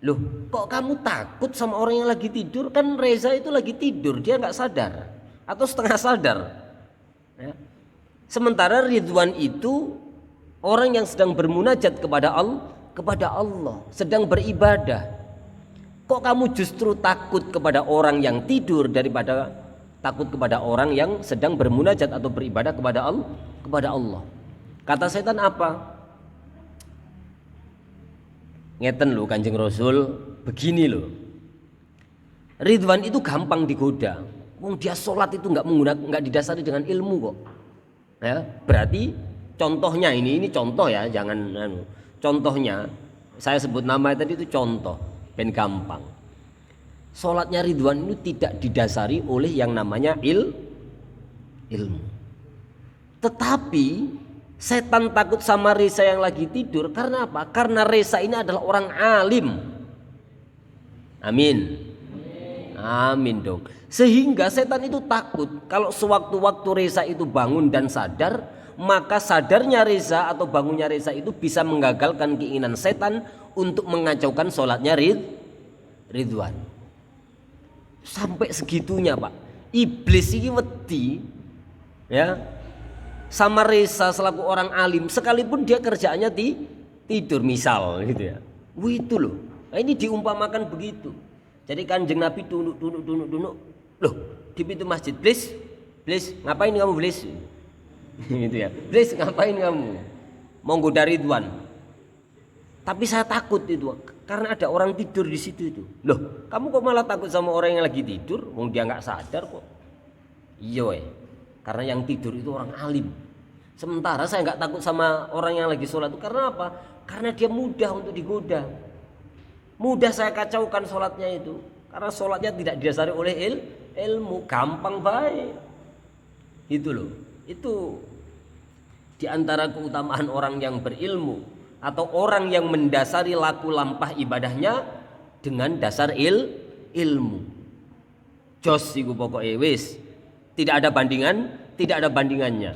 loh kok kamu takut sama orang yang lagi tidur? Kan Reza itu lagi tidur, dia nggak sadar atau setengah sadar. Ya. Sementara Ridwan itu orang yang sedang bermunajat kepada Allah, sedang beribadah. Kok kamu justru takut kepada orang yang tidur daripada takut kepada orang yang sedang bermunajat atau beribadah kepada Allah? Kata setan apa? Ngeten loh Kanjeng Rasul, begini loh. Ridwan itu gampang digoda. Wong dia sholat itu nggak didasari dengan ilmu kok. Ya, berarti contohnya ini contoh ya, jangan contohnya saya sebut nama tadi itu contoh, ben gampang. Sholatnya Ridwan itu tidak didasari oleh yang namanya ilmu. Tetapi setan takut sama Reza yang lagi tidur karena apa? Karena Reza ini adalah orang alim. Amin. Amin dong. Sehingga setan itu takut kalau sewaktu-waktu Reza itu bangun dan sadar, maka sadarnya Reza atau bangunnya Reza itu bisa menggagalkan keinginan setan untuk mengacaukan sholatnya Ridwan. Sampai segitunya Pak. Iblis ini wedi ya sama Reza selaku orang alim, sekalipun dia kerjaannya tidur misal gitu ya. Itu loh. Nah, ini diumpamakan begitu. Jadi Kanjeng Nabi tunduk. Loh, di pintu masjid, Iblis, ngapain kamu Iblis? Gitu ya. Iblis, ngapain kamu? Mau goda Ridwan. Tapi saya takut itu karena ada orang tidur di situ itu. Loh, kamu kok malah takut sama orang yang lagi tidur? Wong dia nggak sadar kok. Iya, karena yang tidur itu orang alim. Sementara saya nggak takut sama orang yang lagi sholat itu karena apa? Karena dia mudah untuk digoda. Mudah saya kacaukan sholatnya itu. Karena sholatnya tidak didasari oleh ilmu, gampang baik. Itu loh. Itu diantara keutamaan orang yang berilmu atau orang yang mendasari laku lampah ibadahnya dengan dasar ilmu. Jos iku pokoknya wis. Tidak ada bandingannya.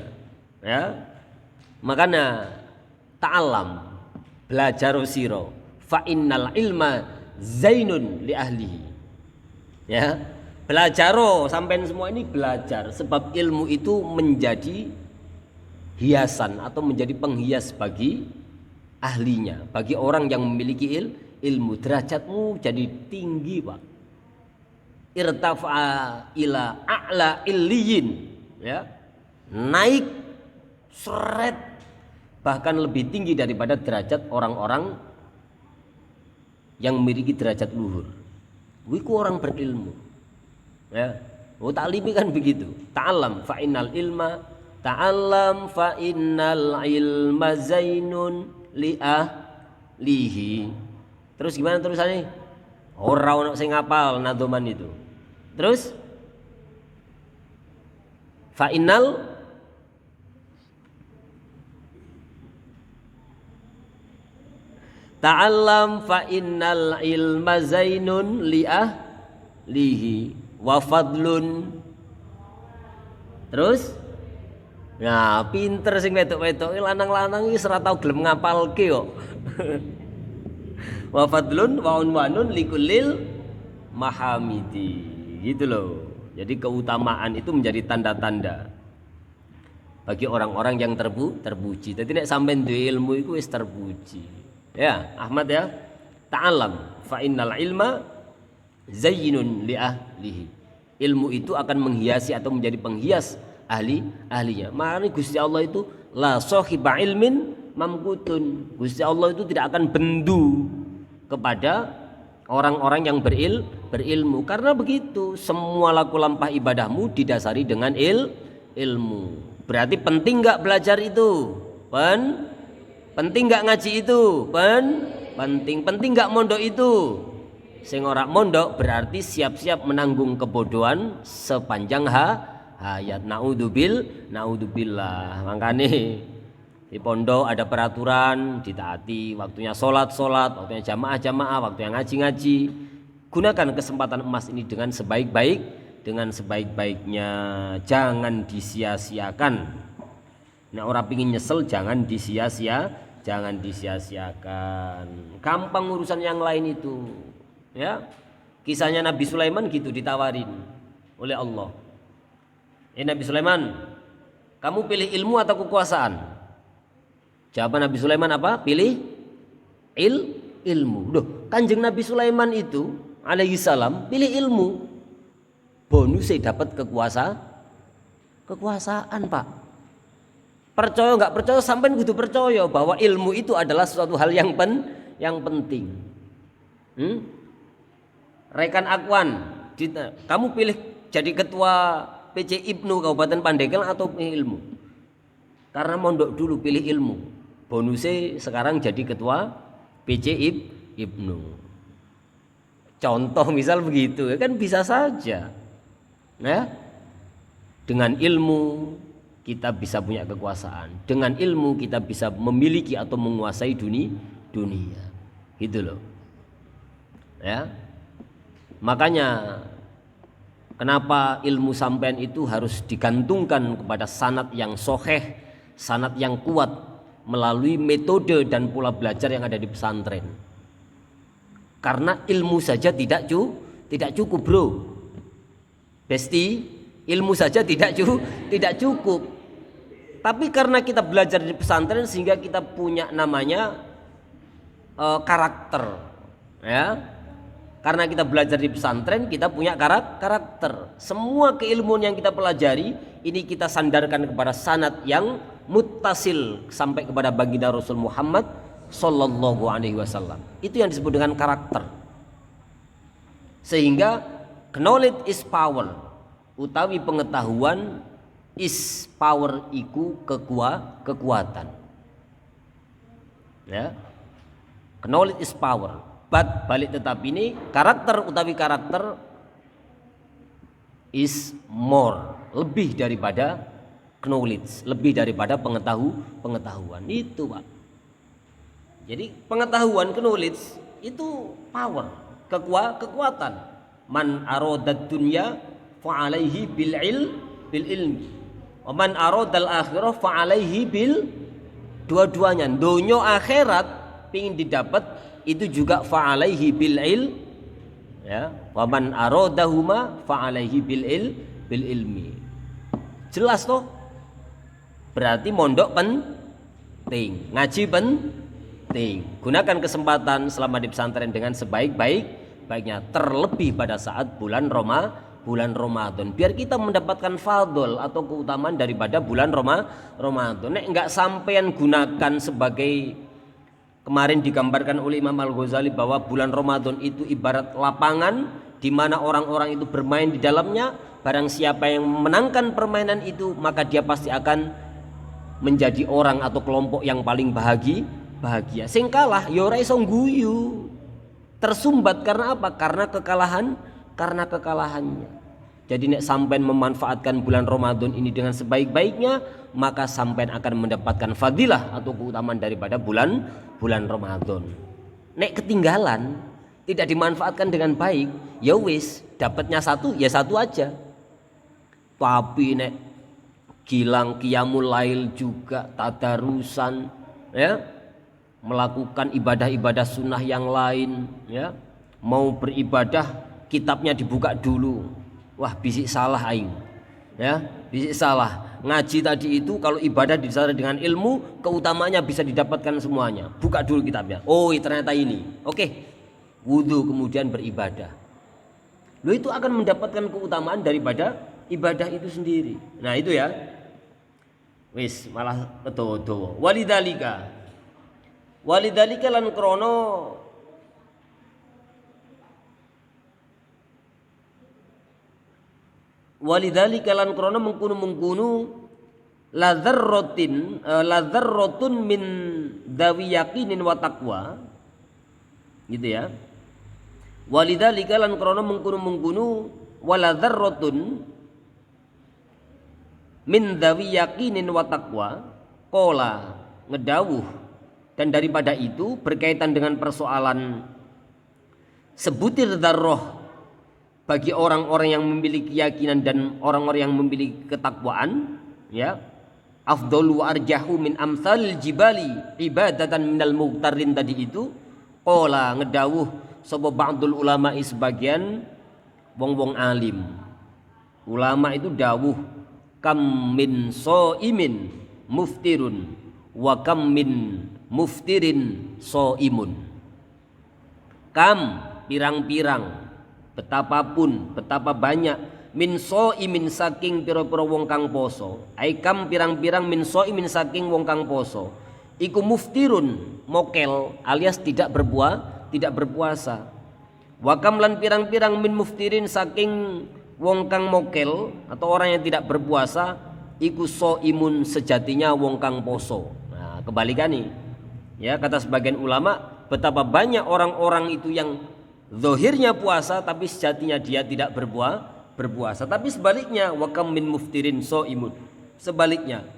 Ya. Makanya ta'alam, belajar siro, fa innal ilma zainun li ahlihi. Ya. Belajaro, sampean semua ini belajar sebab ilmu itu menjadi hiasan atau menjadi penghias bagi ahlinya, bagi orang yang memiliki ilmu. Derajatmu jadi tinggi, Pak. Irtafa ila a'la illiyin, ya. Naik seret bahkan lebih tinggi daripada derajat orang-orang yang memiliki derajat luhur. Wiku orang berilmu. Ya. Ta'limi kan begitu. Ta'allam fa innal ilma, ta'allam fa innal ilma zainun li ahlihi. Terus gimana terusannya? Ora ono sing ngapal nadoman itu. Terus fa innal ta'allam fa innal ilma zainun li ahlihi wa fadlun. Terus nah pinter sing wedok-wedok lanang-lanang iki ora tau gelem ngapalke kok. Wa fadlun wa unwanun likulil mahamidi. Gitu loh. Jadi keutamaan itu menjadi tanda-tanda bagi orang-orang yang terpuji. Jadi nek sampean duwe ilmu iku wis terpuji. Ya, Ahmad ya. Ta'alam fa innal ilma zayyinun li ahlihi. Ilmu itu akan menghiasi atau menjadi penghias ahlinya. Makanya Gusti Allah itu la sahiba ilmin mamkutun. Gusti Allah itu tidak akan bendu kepada orang-orang yang berilmu. Karena begitu, semua laku lampah ibadahmu didasari dengan ilmu. Berarti penting nggak belajar itu? Penting nggak ngaji itu? Penting. Penting nggak mondok itu? Sing ora mondok berarti siap-siap menanggung kebodohan sepanjang hayat. Naudzubillah. Makanya di pondok ada peraturan, ditaati, waktunya sholat, waktunya jamaah, waktunya ngaji. Gunakan kesempatan emas ini dengan sebaik-baiknya, jangan disia-siakan. Nah, orang pingin nyesel jangan disia-siakan. Gampang urusan yang lain itu. Ya, kisahnya Nabi Sulaiman gitu, ditawarin oleh Allah. Nabi Sulaiman, kamu pilih ilmu atau kekuasaan? Jawaban Nabi Sulaiman apa? Pilih ilmu. Duh, Kanjeng Nabi Sulaiman itu alaihi salam pilih ilmu. Bonusnya dapat kekuasaan, Pak. Percaya nggak percaya, sampean kudu percaya bahwa ilmu itu adalah suatu hal yang penting. Rekan Akwan, kamu pilih jadi ketua PC Ibnu Kabupaten Pandeglang atau pilih ilmu? Karena mondok dulu pilih ilmu. Bonusnya sekarang jadi ketua PC Ibnu. Contoh misal begitu, kan bisa saja. Nah, dengan ilmu kita bisa punya kekuasaan. Dengan ilmu kita bisa memiliki atau menguasai dunia. Gitu loh. Ya. Makanya kenapa ilmu sampean itu harus digantungkan kepada sanad yang sahih, sanad yang kuat melalui metode dan pola belajar yang ada di pesantren. Karena ilmu saja tidak cukup, bro. Besti, ilmu saja tidak cukup. Tapi karena kita belajar di pesantren sehingga kita punya namanya karakter, ya. Karena kita belajar di pesantren, kita punya karakter. Semua keilmuan yang kita pelajari ini kita sandarkan kepada sanad yang muttasil sampai kepada baginda Rasul Muhammad sallallahu alaihi wasallam. Itu yang disebut dengan karakter. Sehingga knowledge is power, utawi pengetahuan is power iku kekuatan. Ya. Knowledge is power. But balik tetap ini karakter utawi karakter is more, lebih daripada knowledge, lebih daripada pengetahuan itu, Pak. Jadi pengetahuan, knowledge itu power, kekuatan. Man aradad dunya fa alaihi bil ilmi. Wa man aradal akhirah fa alaihi bil, dua-duanya, dunya akhirat pingin didapat itu juga fa'alaihi bil ya, wa man aradahuma fa'alaihi bil ilmi. Jelas toh? Berarti mondok penting, ngaji penting. Gunakan kesempatan selama di pesantren dengan sebaik-baiknya, terlebih pada saat bulan Ramadan, biar kita mendapatkan fadl atau keutamaan daripada bulan Ramadan. Nek enggak sampean gunakan sebagai, kemarin digambarkan oleh Imam Al-Ghazali bahwa bulan Ramadan itu ibarat lapangan di mana orang-orang itu bermain di dalamnya. Barang siapa yang menangkan permainan itu, maka dia pasti akan menjadi orang atau kelompok yang paling bahagia. Sing kalah ya ora iso guyu. Tersumbat karena apa? Karena kekalahannya. Jadi nek sampean memanfaatkan bulan Ramadan ini dengan sebaik-baiknya, maka sampean akan mendapatkan fadilah atau keutamaan daripada bulan Ramadan. Nek ketinggalan, tidak dimanfaatkan dengan baik, ya wis, dapatnya satu ya satu aja. Tapi nek gilang qiyamul lail juga, tadarusan, ya, melakukan ibadah-ibadah sunnah yang lain, ya, mau beribadah kitabnya dibuka dulu. Wah, bisik salah aing. Ya, bisik salah. Ngaji tadi itu kalau ibadah disasar dengan ilmu, keutamanya bisa didapatkan semuanya. Buka dulu kitabnya. Oh, ternyata ini. Oke. Wudu kemudian beribadah. Lo itu akan mendapatkan keutamaan daripada ibadah itu sendiri. Nah, itu ya. Wis, malah kedodo. Walidalika lan krono mengkunu la dzarratun min dawi yaqinin wa taqwa, gitu ya. Walidzalika lan krana mengkono wala dzarratun min dawi yaqinin wa taqwa qala ngedawuh. Dan daripada itu berkaitan dengan persoalan sebutir dzarrah bagi orang-orang yang memiliki keyakinan dan orang-orang yang memiliki ketakwaan, ya, afdalu wa arjahu min amsalil jibali ibadatan minal muqtarin tadi itu qala ngedawuh sapa ba'dul ulama sebagian wong-wong alim. Ulama itu dawuh kam min shaimin muftirun wa kam min muftirin shaimun. Kam pirang-pirang, betapapun, betapa banyak, min shaimin saking pira-pira wong kang poso, ai kam pirang-pirang min shaimin saking wong kang poso iku muftirun mokel alias tidak berpuasa. Wakam lan pirang-pirang min muftirin saking wong kang mokel atau orang yang tidak berpuasa iku shaimun sejatinya wong kang poso. Nah, kebalikan nih. Ya, kata sebagian ulama, betapa banyak orang-orang itu yang zahirnya puasa tapi sejatinya dia tidak berpuasa. Tapi sebaliknya wakam min muftirin shaimun. Sebaliknya,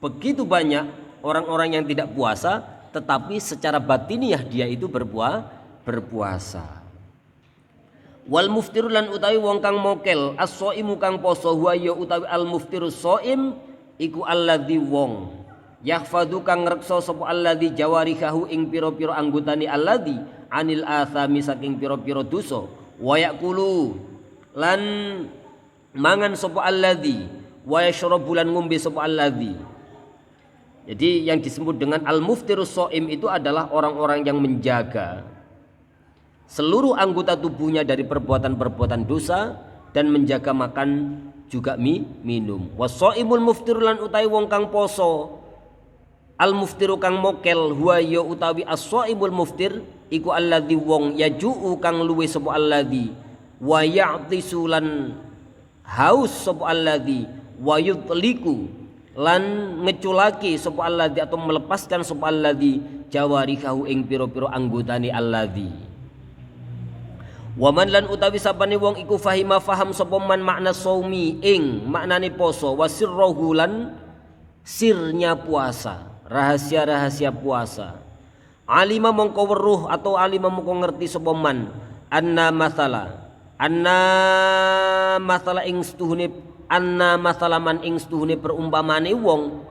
begitu banyak orang-orang yang tidak puasa tetapi secara batiniah dia itu berpuasa. Wal muftiru lan utawi wong kang mokel as-shaimu kang poso huwa ya utawi al muftiru shaim iku alladzi wong yahfadu kang ngreksa sapa alladzi jawarihahu ing pira-pira anggotane alladzi anil athami saking pira-pira dosa wa yaqulu lan mangan sapa alladzi wa yashrabu lan ngombe sapa alladzi. Jadi yang disebut dengan al-muftirus shaim itu adalah orang-orang yang menjaga seluruh anggota tubuhnya dari perbuatan-perbuatan dosa dan menjaga makan juga minum. Was-shaimul muftirul lan utawi wong kang poso al-muftiru kang mokel huwa ya utawi as-shaimul muftir iku alladzi wong yajuu kang luwe sapa alladzi wa ya'tisu lan haus sapa alladzi wa yutliku lan ngeculaki sapa alladzi atau melepaskan sapa alladzi jawarihahu ing pira-pira anggotane alladzi. Waman lan utawi sapane wong iku fahima faham sapa man makna saumi ing maknane poso wasirruhu lan sirnya puasa, rahasia-rahasia puasa. Alima mongko weruh atau alima mongko ngerti sapa man anna masala ing stuhune anna masalaman ing stuhune perumpamane wong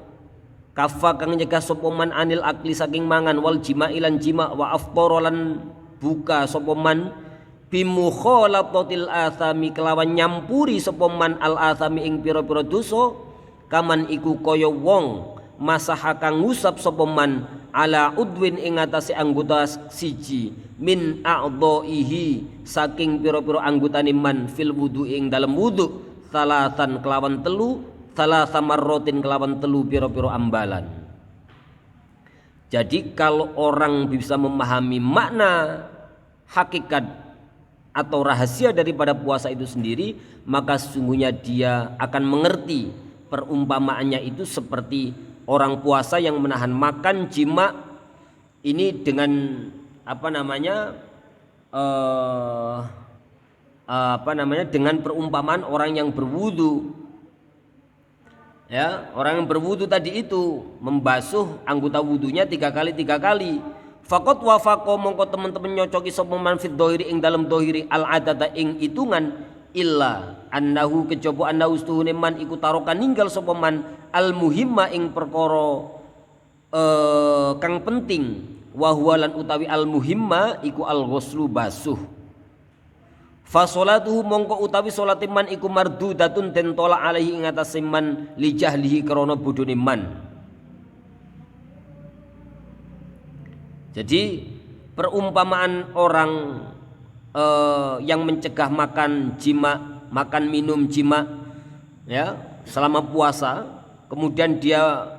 kafa kang nyegah sapa man anil akli saking mangan wal jima ilan jima wa aftara lan buka sapa man bimukhalatatil athami kelawan nyampuri sapa man al athami ing pira-pira dosa kaman iku kaya wong masaha kang ngusap sapa man ala udwin ing atase anggota siji min a'dha'ihi saking pira-pira anggotane man fil wudu ing dalem wudu salatan kelawan telu salasa marrotin kelawan telu pira-pira ambalan. Jadi kalau orang bisa memahami makna hakikat atau rahasia daripada puasa itu sendiri, maka sesungguhnya dia akan mengerti perumpamaannya itu seperti orang puasa yang menahan makan jima ini dengan dengan perumpamaan orang yang berwudu. Ya, orang yang berwudu tadi itu membasuh anggota wudunya 3 kali. Faqat wafaqo mongko teman-teman nyocoki sapa man fid dhahiri ing dalem dhahiri al adada ing itungan illa annahu kejaba annahu stuhune man iku tarokan ninggal sapa man al muhimma ing perkara kang penting wa huwa lan utawi al muhimma iku al ghuslu basuh. Fa salatuhu mongko utawi salate man iku mardudatun den tolak alaihi ing atase man li jahlihi krana bodhone man. Jadi perumpamaan orang yang mencegah makan jima, makan minum jima, ya selama puasa, kemudian dia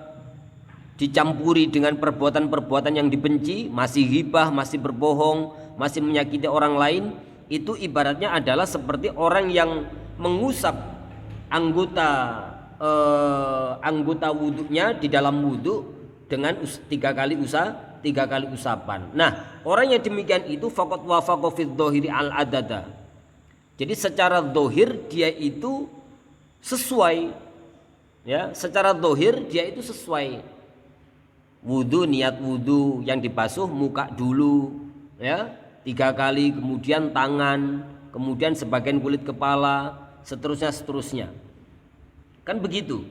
dicampuri dengan perbuatan-perbuatan yang dibenci, masih ghibah, masih berbohong, masih menyakiti orang lain, itu ibaratnya adalah seperti orang yang mengusap anggota anggota wudhunya di dalam wudhu dengan 3 kali usapan. Nah, orang yang demikian itu faqad wafaqa fi dzahiri al adada. Jadi secara zahir dia itu sesuai, ya, secara zahir dia itu sesuai. Wudhu, niat wudhu yang dibasuh muka dulu, ya, 3 kali, kemudian tangan, kemudian sebagian kulit kepala, seterusnya. Kan begitu,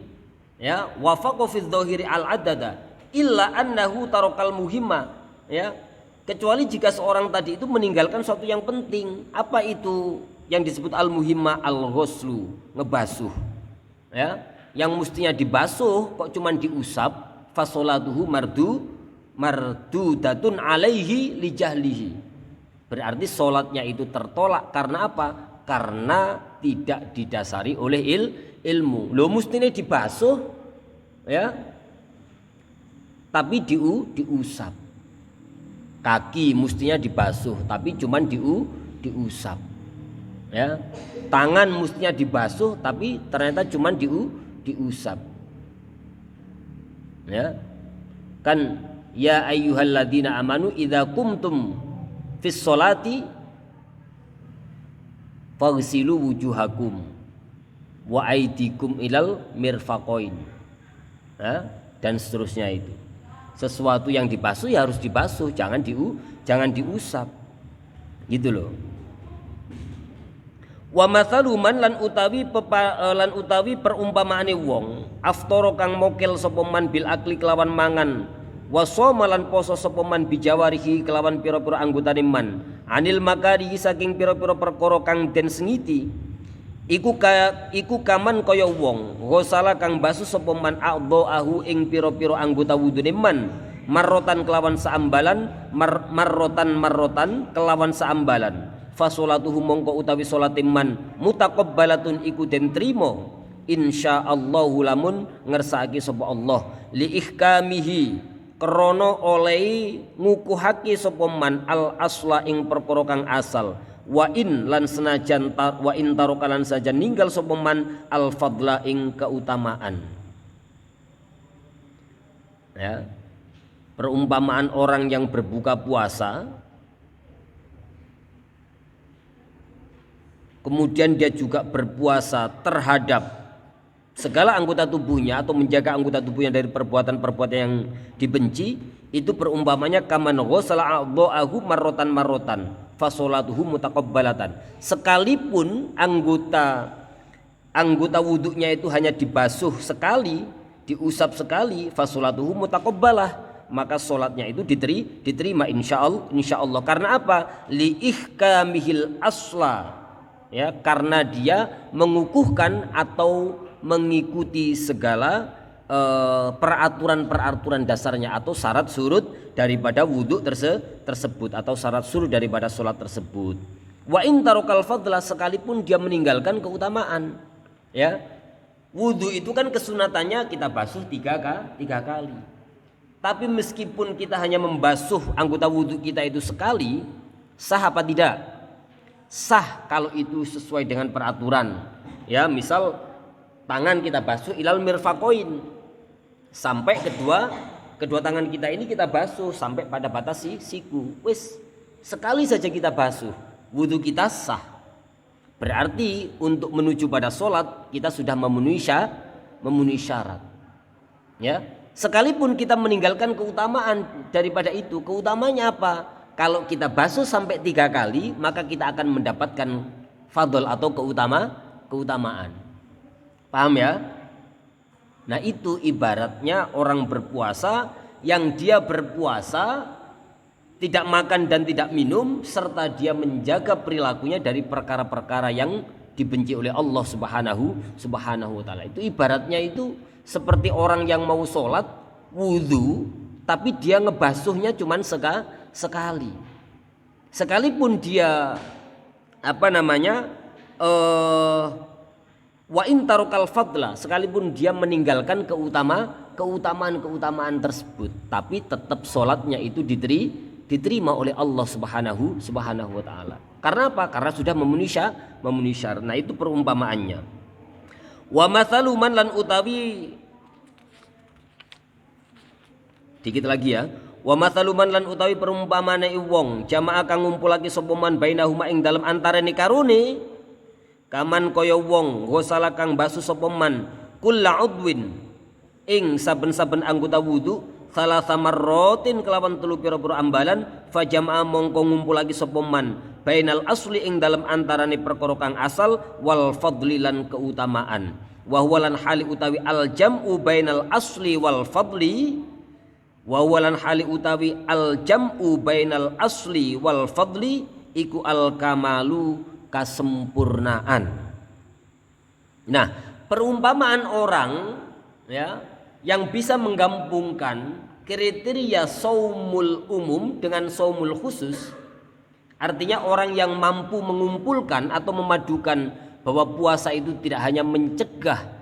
ya. Wafaqa fi dzahiri al adada illa annahu tarakal muhimma, ya, kecuali jika seorang tadi itu meninggalkan sesuatu yang penting. Apa itu yang disebut al muhimma? Al ghuslu, ngebasuh, ya, yang mestinya dibasuh kok cuman diusap. Fasolatuhu mardudatun alaihi lijahlihi, berarti sholatnya itu tertolak. Karena apa? Karena tidak didasari oleh ilmu. Lo mestinya dibasuh, ya, tapi diusap. Kaki mestinya dibasuh tapi cuman diusap, ya. Tangan mestinya dibasuh tapi ternyata cuman diusap, ya. Kan ya ayyuhalladzina amanu idza qumtum fis sholati faghsilu wujuhakum wa aydikum ilal mirfaqain, nah, dan seterusnya. Itu sesuatu yang dibasuh ya harus dibasuh, jangan diusap, gitu loh. Wa mathalu man lan utawi perumpamaane wong aftara kang mokel sapa man bil akli kelawan mangan, wa shoma lan poso sapa man bijawarihi kelawan pira-pira anggotane man, anil makari saking pira-pira perkara kang den sengiti, iku kaman kaya wong ghusala kang basuh sapa man a'dhaahu ing pira-pira anggota wudune man, marrotan kelawan saambalan, marrotan kelawan saambalan. Fasolatuhu mongko utawi salate man mutaqabbalatun iku den trima insyaallahu lamun ngersakake sapa Allah, li ihkamihi krana oleh ngukuhake sapa man al asla ing perkara kang asal, wa in lan senajan wa in tarokalan saja ninggal sapa man al fadla ing keutamaan, ya. Perumpamaan orang yang berbuka puasa kemudian dia juga berpuasa terhadap segala anggota tubuhnya atau menjaga anggota tubuhnya dari perbuatan-perbuatan yang dibenci, itu perumpamanya kaman ghusala a'dha'ahu marrotan fasolatuhu mutaqabbalatan. Sekalipun anggota wudhunya itu hanya dibasuh sekali, diusap sekali, fasolatuhu mutaqabbalah, maka solatnya itu diterima insyaallah. Karena apa? Li ihkamihil asla, ya, karena dia mengukuhkan atau mengikuti segala peraturan dasarnya atau syarat surut daripada wudhu tersebut atau syarat surut daripada sholat tersebut. Wa in tarokal fadla, sekalipun dia meninggalkan keutamaan, ya. Wudhu itu kan kesunatannya kita basuh 3 kali. Tapi meskipun kita hanya membasuh anggota wudhu kita itu sekali, sah apa tidak? Sah kalau itu sesuai dengan peraturan, ya. Misal tangan kita basuh ilal mirfaqoin, sampai kedua tangan kita ini kita basuh sampai pada batas siku. Wis sekali saja kita basuh, wudhu kita sah. Berarti untuk menuju pada sholat kita sudah memenuhi syarat, ya. Sekalipun kita meninggalkan keutamaan daripada itu, keutamanya apa? Kalau kita basuh sampai 3 kali, maka kita akan mendapatkan fadl atau keutamaan. Paham ya? Nah, itu ibaratnya orang berpuasa yang dia berpuasa tidak makan dan tidak minum, serta dia menjaga perilakunya dari perkara-perkara yang dibenci oleh Allah Subhanahu wa taala. Itu ibaratnya itu seperti orang yang mau sholat wudhu tapi dia ngebasuhnya cuman sekali. Sekalipun dia wa in tarokal fadla, sekalipun dia meninggalkan keutamaan tersebut, tapi tetap sholatnya itu diterima oleh Allah Subhanahu wa taala. Karena apa? Karena sudah memenuhi syarat. Nah, itu perumpamaannya. Wa mathalu man lan utawi dikit lagi ya. Wa mathalu man lan utawi perumpamane wong jamaah kang ngumpulake sapa man bainahuma ing dalem antarane karone kaman kaya wong ghusala kang basu sapa man kulla udwin ing saben-saben anggota wudu salasa marratin kelawan 3 pira-pira ambalan fa jamaah mongko ngumpulake sapa man bainal asli ing dalem antarane perkara kang asal wal fadli lan keutamaan wa huwa lan hali utawi al jam'u bainal asli wal fadli wa walan hali utawi al jam'u bainal asli wal fadli iku al kamalu kasempurnaan. Nah, perumpamaan orang ya yang bisa menggabungkan kriteria saumul umum dengan saumul khusus, artinya orang yang mampu mengumpulkan atau memadukan bahwa puasa itu tidak hanya mencegah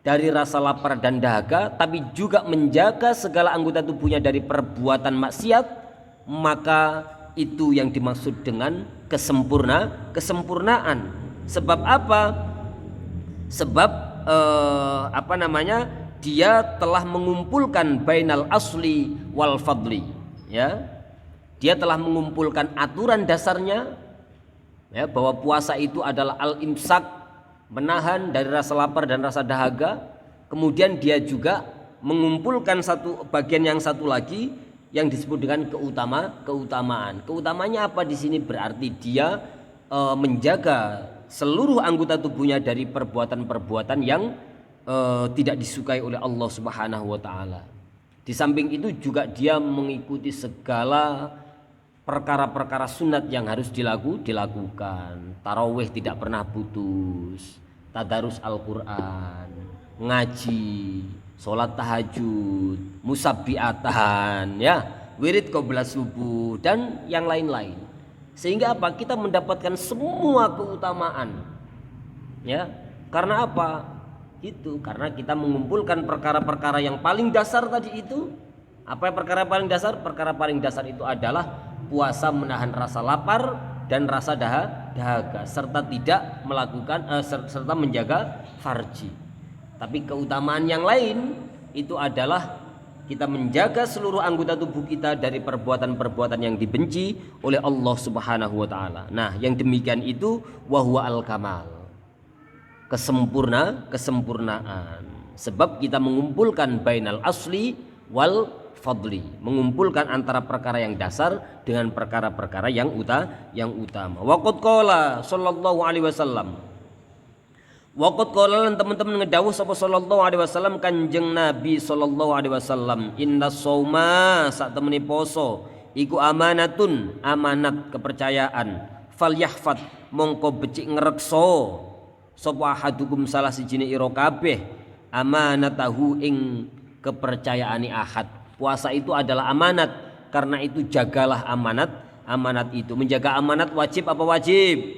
dari rasa lapar dan dahaga, tapi juga menjaga segala anggota tubuhnya dari perbuatan maksiat, maka itu yang dimaksud dengan kesempurnaan. Sebab apa? Sebab dia telah mengumpulkan bainal asli wal fadli, ya. Dia telah mengumpulkan aturan dasarnya, ya, bahwa puasa itu adalah al-imsak, menahan dari rasa lapar dan rasa dahaga. Kemudian dia juga mengumpulkan satu bagian yang satu lagi yang disebut dengan keutamaan. Keutamanya apa di sini? Berarti dia menjaga seluruh anggota tubuhnya dari perbuatan-perbuatan yang tidak disukai oleh Allah Subhanahu wa taala. Di samping itu juga dia mengikuti segala perkara-perkara sunat yang harus dilakukan. Tarawih tidak pernah putus, tadarus Al-Quran, ngaji, sholat tahajud, musabbiatan, ya, wirid qabla subuh dan yang lain-lain. Sehingga apa? Kita mendapatkan semua keutamaan. Ya, karena apa? Itu karena kita mengumpulkan perkara-perkara yang paling dasar tadi itu. Apa perkara paling dasar? Perkara paling dasar itu adalah puasa menahan rasa lapar dan rasa dahaga serta tidak melakukan serta menjaga farji. Tapi keutamaan yang lain itu adalah kita menjaga seluruh anggota tubuh kita dari perbuatan-perbuatan yang dibenci oleh Allah Subhanahu wa taala. Nah, yang demikian itu wahwa al-kamal. Kesempurnaan. Sebab kita mengumpulkan bainal asli wal fadli, mengumpulkan antara perkara yang dasar dengan perkara-perkara yang utama. Waqad qala sallallahu alaihi wasallam. Waqad qala lan teman-teman ngedawuh sapa sallallahu alaihi wasallam Kanjeng Nabi sallallahu alaihi wasallam, inna shauma sak temene poso iku amanatun, amanat kepercayaan. Falyahfad mongko becik ngrekso sapa ahadukum salah sijine ira kabeh amanatahu ing kepercayaane ahad. Puasa itu adalah amanat, karena itu jagalah amanat. Amanat itu, menjaga amanat wajib apa wajib?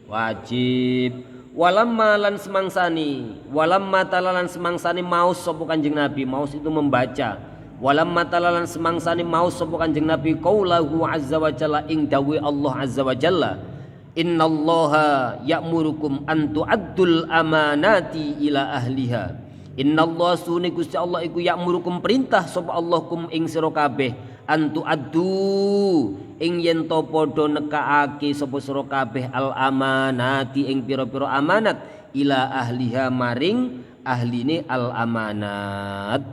Wajib. Walamma lan semangsani, walamma talalan semangsani maus sapa Kanjeng Nabi. Maus itu membaca. Walamma talalan semangsani maus sapa Kanjeng Nabi qaulahu azza wa jalla ing dawuh Allah azza wa jalla. Innallaha ya'murukum an tu'addul amanati ila ahliha. Innallaha sunni Gusti Allah iku ya'murukum perintah sapa Allah kum ing sira kabeh antu addu ing yen to padha nekaake sapa sira kabeh al amanati ing pira-pira amanat ila ahliha maring ahline al amanat.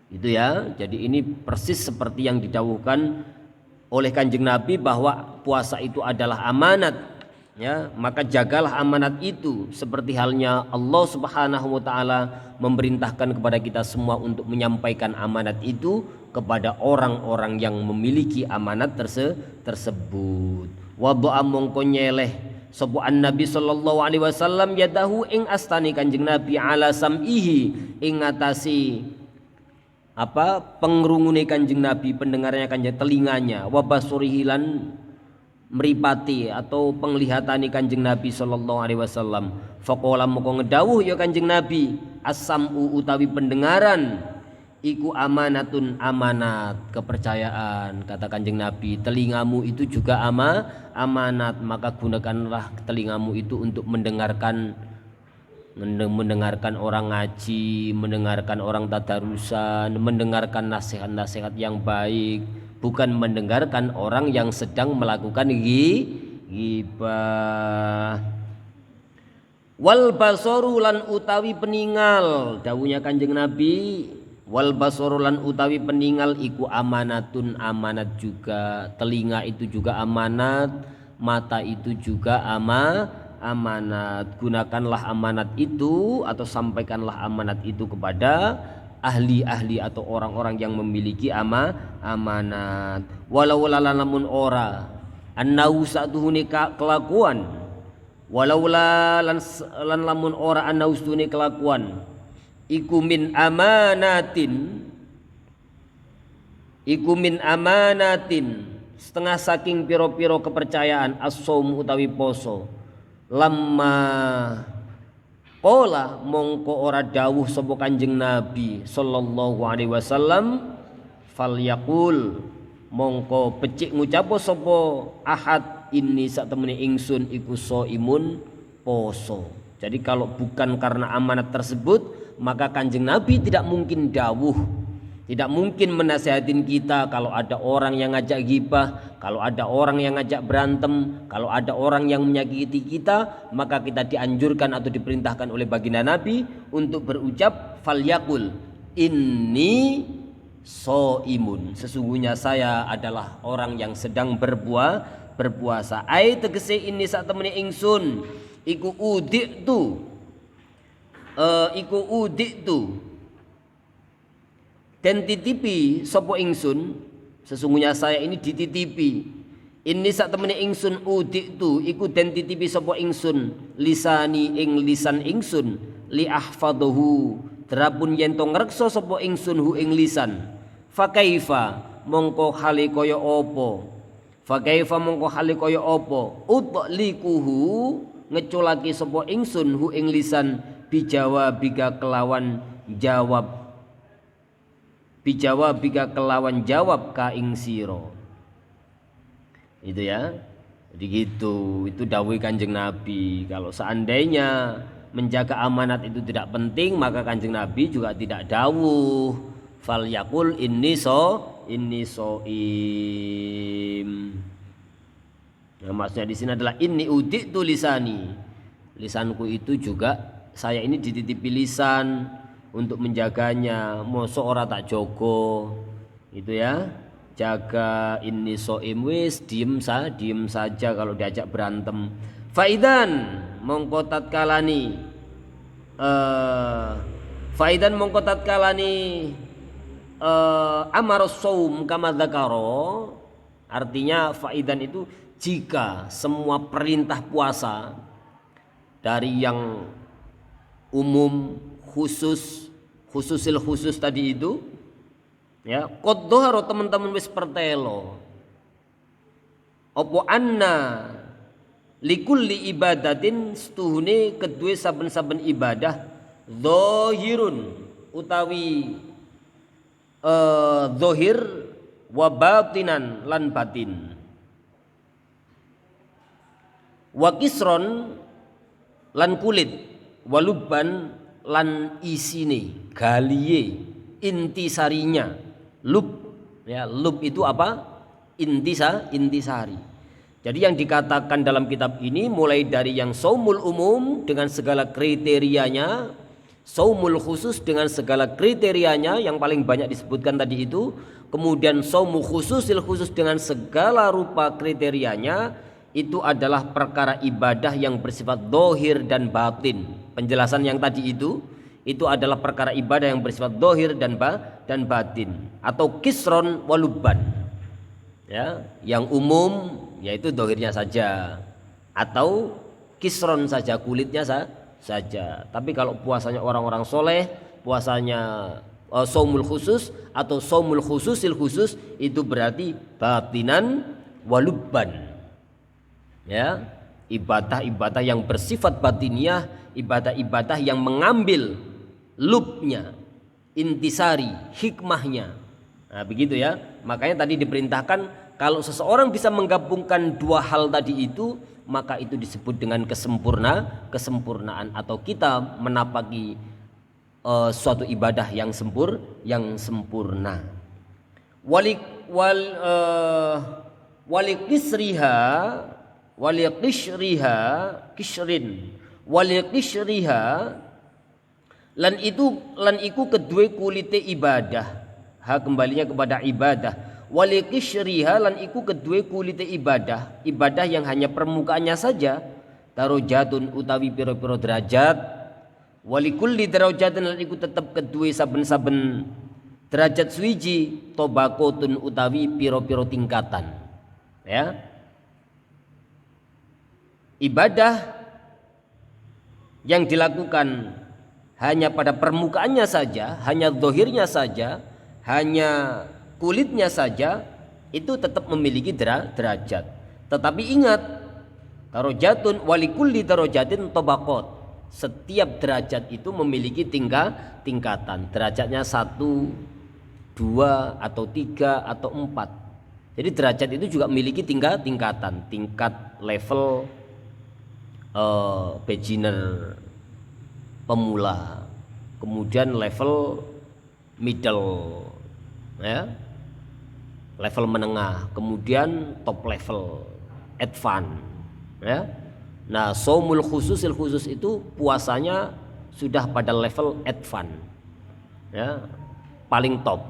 Itu ya. Jadi ini persis seperti yang didhawuhkan oleh Kanjeng Nabi bahwa puasa itu adalah amanat. Ya, maka jagalah amanat itu seperti halnya Allah Subhanahu wa taala memerintahkan kepada kita semua untuk menyampaikan amanat itu kepada orang-orang yang memiliki amanat tersebut. Wa ba'a mongko nyeleh sapa Nabi sallallahu alaihi wasallam yadahu ing astani Kanjeng Nabi ala sam'ihi ing ngatasi pengrungune Kanjeng Nabi, pendengarannya Kanjeng, telinganya, wa basurihi lan meripati atau penglihatani Kanjeng Nabi sallallahu alaihi wasallam. Faqala moko ngedawuh ya Kanjeng Nabi, as-sam'u utawi pendengaran iku amanatun, amanat kepercayaan. Kata Kanjeng Nabi, telingamu itu juga amanat, maka gunakanlah telingamu itu untuk mendengarkan mendengarkan orang ngaji, mendengarkan orang tadarusan, mendengarkan nasihat-nasihat yang baik, bukan mendengarkan orang yang sedang melakukan ghibah. Wal basaru lan utawi peninggal, dawuhnya Kanjeng Nabi, wal basaru lan utawi peninggal iku amanatun, amanat juga. Telinga itu juga amanat, mata itu juga amanat. Gunakanlah amanat itu atau sampaikanlah amanat itu kepada ahli-ahli atau orang-orang yang memiliki amanat. Walau lamun ora annau satuhune kelakuan, walau lan lamun ora annau satuhune kelakuan iku min amanatin, setengah saking piro-piro kepercayaan as-shaum utawi poso. Lamma qala mongko ora dawuh sapa Kanjeng Nabi sallallahu alaihi wasallam, falyaqul mongko becik ngucapo sapa ahad, ini sak temene ingsun iku shaimun poso. Jadi kalau bukan karena amanat tersebut, maka Kanjeng Nabi tidak mungkin dawuh, tidak mungkin menasihatin kita kalau ada orang yang ngajak ghibah, kalau ada orang yang ngajak berantem, kalau ada orang yang menyakiti kita, maka kita dianjurkan atau diperintahkan oleh baginda Nabi untuk berucap falyaqul inni shaimun, sesungguhnya saya adalah orang yang sedang berpuasa. Ai tegese ini sak temene ingsun iku uditu dan titipi sapa ingsun, sesungguhnya saya ini dititipi. Ini sak temene ingsun uditu iku den titipi sapa ingsun lisani ing lisan ingsun li ahfadhu, terapun yen to ngreksa sapa ingsun hu ing lisan. Fakaifa mongko hale kaya apa, utlikuhu ngeculaki sapa ingsun hu ing lisan bijawabika kelawan jawab ka ing sira. Itu ya. Jadi gitu, itu dawuh Kanjeng Nabi. Kalau seandainya menjaga amanat itu tidak penting, maka Kanjeng Nabi juga tidak dawuh falyaqul inni shaim. Nah, maksudnya di sini adalah inni uditu lisani. Lisanku itu juga saya ini dititipi lisan untuk menjaganya. Mosok ora tak jogo, itu ya, jaga ini soim wis diem saja kalau diajak berantem. Faidan mongko tatkalani amaros saum kama dzakaro, artinya faidan itu jika semua perintah puasa dari yang umum khususil khusus tadi itu ya, qad dhahara teman-teman wis pertelo opo anna likulli ibadatin setuhune kedue saben-saben ibadah dhahirun utawi dhahir wa batinan lan batin, wa kisron lan kulit, walubban lan isine galiye intisarinya lub ya, lub itu apa? Intisari. Jadi yang dikatakan dalam kitab ini mulai dari yang saumul umum dengan segala kriterianya, saumul khusus dengan segala kriterianya yang paling banyak disebutkan tadi itu, kemudian saumul khususil khusus dengan segala rupa kriterianya, itu adalah perkara ibadah yang bersifat dohir dan batin. Penjelasan yang tadi itu adalah perkara ibadah yang bersifat dohir dan batin, atau kisron walubban ya, yang umum yaitu dohirnya saja atau kisron saja, kulitnya saja. Tapi kalau puasanya orang-orang soleh, puasanya saumul khusus atau saumul khususil khusus, itu berarti batinan walubban ya, ibadah-ibadah yang bersifat batiniah, ibadah-ibadah yang mengambil lubnya, intisari, hikmahnya. Nah begitu ya. Makanya tadi diperintahkan kalau seseorang bisa menggabungkan dua hal tadi itu, maka itu disebut dengan kesempurnaan atau kita menapaki suatu ibadah yang sempurna. Lan iku kedue kulite ibadah. Kembalinya kepada ibadah. Walikishriha lan iku kedue kulite ibadah yang hanya permukaannya saja, darajatun utawi pira-pira derajat. Walikulli darajatin lan iku tetep kedue saben-saben derajat suwiji tobakotun utawi pira-pira tingkatan. Ya. Ibadah yang dilakukan hanya pada permukaannya saja, hanya zahirnya saja, hanya kulitnya saja, itu tetap memiliki derajat. Tetapi ingat, darajatun walikulli darajatin tabaqat. Setiap derajat itu memiliki tingkatan. Derajatnya 1, 2 atau 3 atau 4. Jadi derajat itu juga memiliki tingkatan. Tingkat level beginner, pemula, kemudian level middle, ya, level menengah, kemudian top level, advance, ya. Nah, shaumul khusus itu puasanya sudah pada level advance, ya, paling top,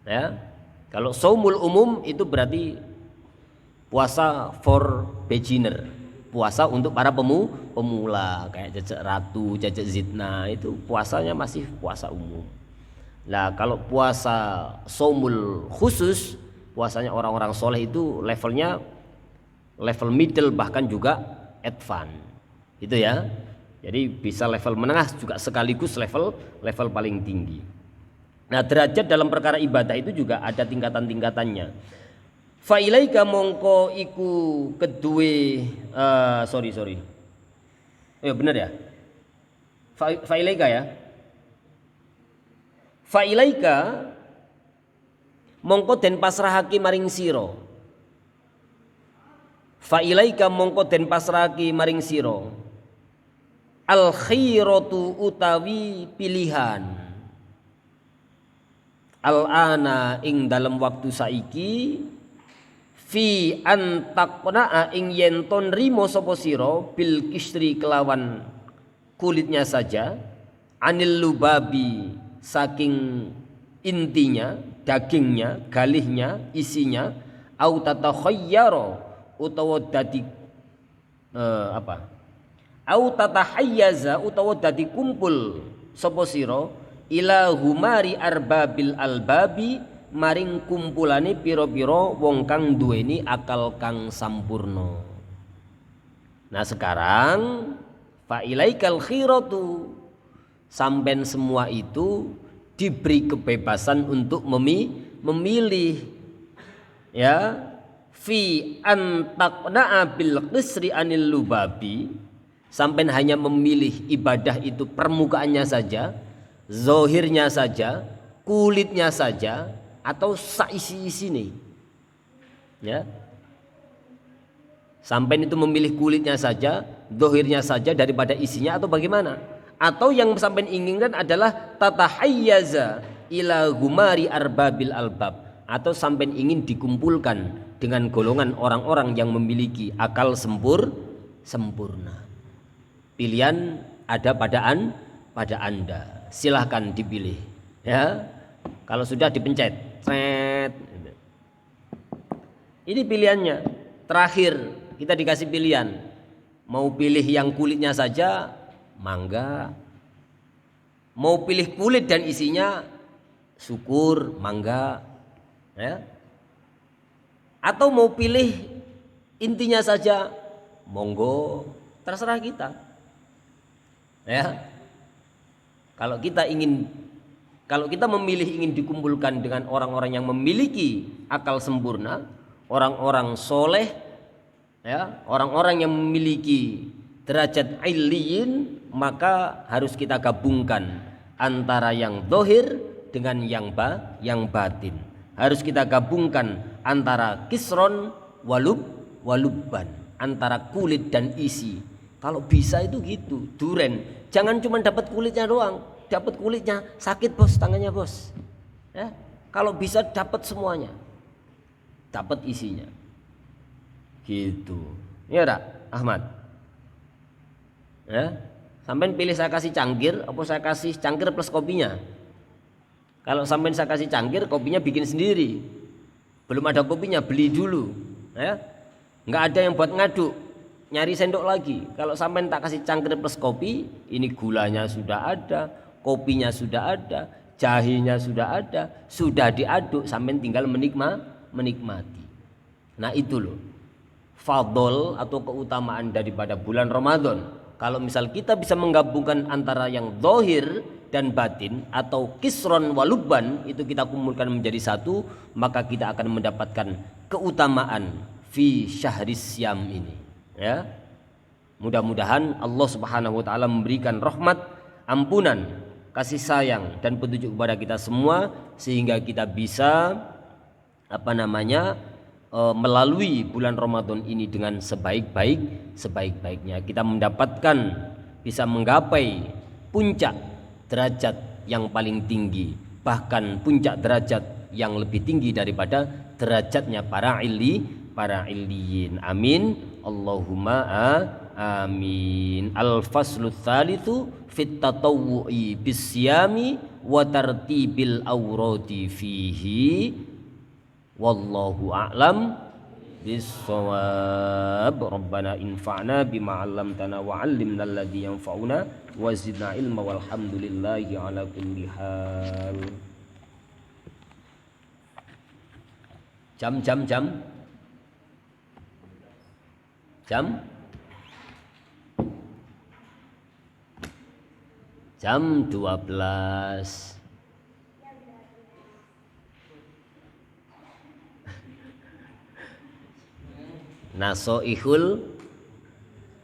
ya. Kalau shaumul umum itu berarti puasa for beginner, puasa untuk para pemula kayak Jajak Ratu, Jajak Zidna, itu puasanya masih puasa umum. Nah, kalau puasa shaumul khusus, puasanya orang-orang soleh itu levelnya level middle bahkan juga advance. Itu ya. Jadi bisa level menengah juga sekaligus level paling tinggi. Nah, derajat dalam perkara ibadah itu juga ada tingkatan-tingkatannya. Fa ilaika mongko iku kedue sorry. Ya benar ya. Fa ilaika ya. Fa ilaika mongko den pasrahake maring sira. Fa ilaika mongko den pasrahake maring sira. Al khairatu utawi pilihan. Al ana ing dalam waktu saiki fi antakna ing yenton rimo sapa sira bil kisri kelawan kulitnya saja, anil lubabi saking intinya, dagingnya, galihnya, isinya, au tatakhayyara utawa dadi au tatahayyaza utawa dadi kumpul sapa sira ila humari arbabil albabi maring kumpulane pira-pira wong kang duweni akal kang sampurna. Nah, sekarang fa ilaikal khiratu, sampean semua itu diberi kebebasan untuk memilih, ya, fi antaqna'a bil qisri anil lubabi, sampean hanya memilih ibadah itu permukaannya saja, zahirnya saja, kulitnya saja, atau saisi-isi nih, ya. Sampai itu memilih kulitnya saja, zahirnya saja daripada isinya, atau bagaimana? Atau yang sampai inginkan adalah tatahayyaza ila humari arbabil albab, atau sampai ingin dikumpulkan dengan golongan orang-orang yang memiliki akal sempurna. Pilihan ada pada Anda. Silahkan dipilih, ya. Kalau sudah dipencet ini pilihannya. Terakhir kita dikasih pilihan, mau pilih yang kulitnya saja, mangga. Mau pilih kulit dan isinya, syukur, mangga, ya. Atau mau pilih intinya saja, monggo, terserah kita, ya. Kalau kita memilih ingin dikumpulkan dengan orang-orang yang memiliki akal sempurna, orang-orang soleh, ya, orang-orang yang memiliki derajat illiyin, maka harus kita gabungkan antara yang zahir dengan yang batin. Harus kita gabungkan antara kisron walubban. antara kulit dan isi. Kalau bisa itu gitu, duren. Jangan cuma dapat kulitnya doang, dapat kulitnya sakit bos, tangannya bos. Ya, kalau bisa dapat semuanya, dapat isinya. Gitu. Ya udah, Ahmad. Ya, sampean pilih saya kasih cangkir, apa saya kasih cangkir plus kopinya? Kalau sampean saya kasih cangkir, kopinya bikin sendiri. Belum ada kopinya, beli dulu. Ya, nggak ada yang buat ngaduk, nyari sendok lagi. Kalau sampean tak kasih cangkir plus kopi, ini gulanya sudah ada, kopinya sudah ada, jahenya sudah ada, sudah diaduk, sampean tinggal menikmati. Nah itu loh, fadol atau keutamaan daripada bulan Ramadan. Kalau misal kita bisa menggabungkan antara yang zahir dan batin atau kisron waluban, itu kita kumpulkan menjadi satu, maka kita akan mendapatkan keutamaan fi syahris syam ini. Ya, mudah-mudahan Allah Subhanahu wa taala memberikan rahmat, ampunan, kasih sayang dan petunjuk kepada kita semua sehingga kita bisa melalui bulan Ramadan ini dengan sebaik-baiknya. Kita mendapatkan, bisa menggapai puncak derajat yang paling tinggi, bahkan puncak derajat yang lebih tinggi daripada derajatnya para illiyin. Amin. Allahumma amin. Al-faslu tsalitsu fit tatawwu'i bisyami wa tartibil awradi fihi. Wallahu a'lam bis-shawab. Rabbana infa'na bima 'allamtana wa 'allimna alladhi yanfa'una wa zidna ilma walhamdulillahi ala kulli hal. Jam jam 12. Nasoihul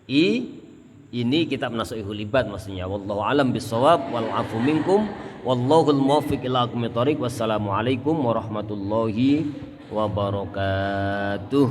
ini kitab Nasoihul Ibad maksudnya. Wallahu alam bisawab wal afu minkum wallahul muwaffiq ila aqwamit thoriq. Wassalamualaikum warahmatullahi wabarakatuh.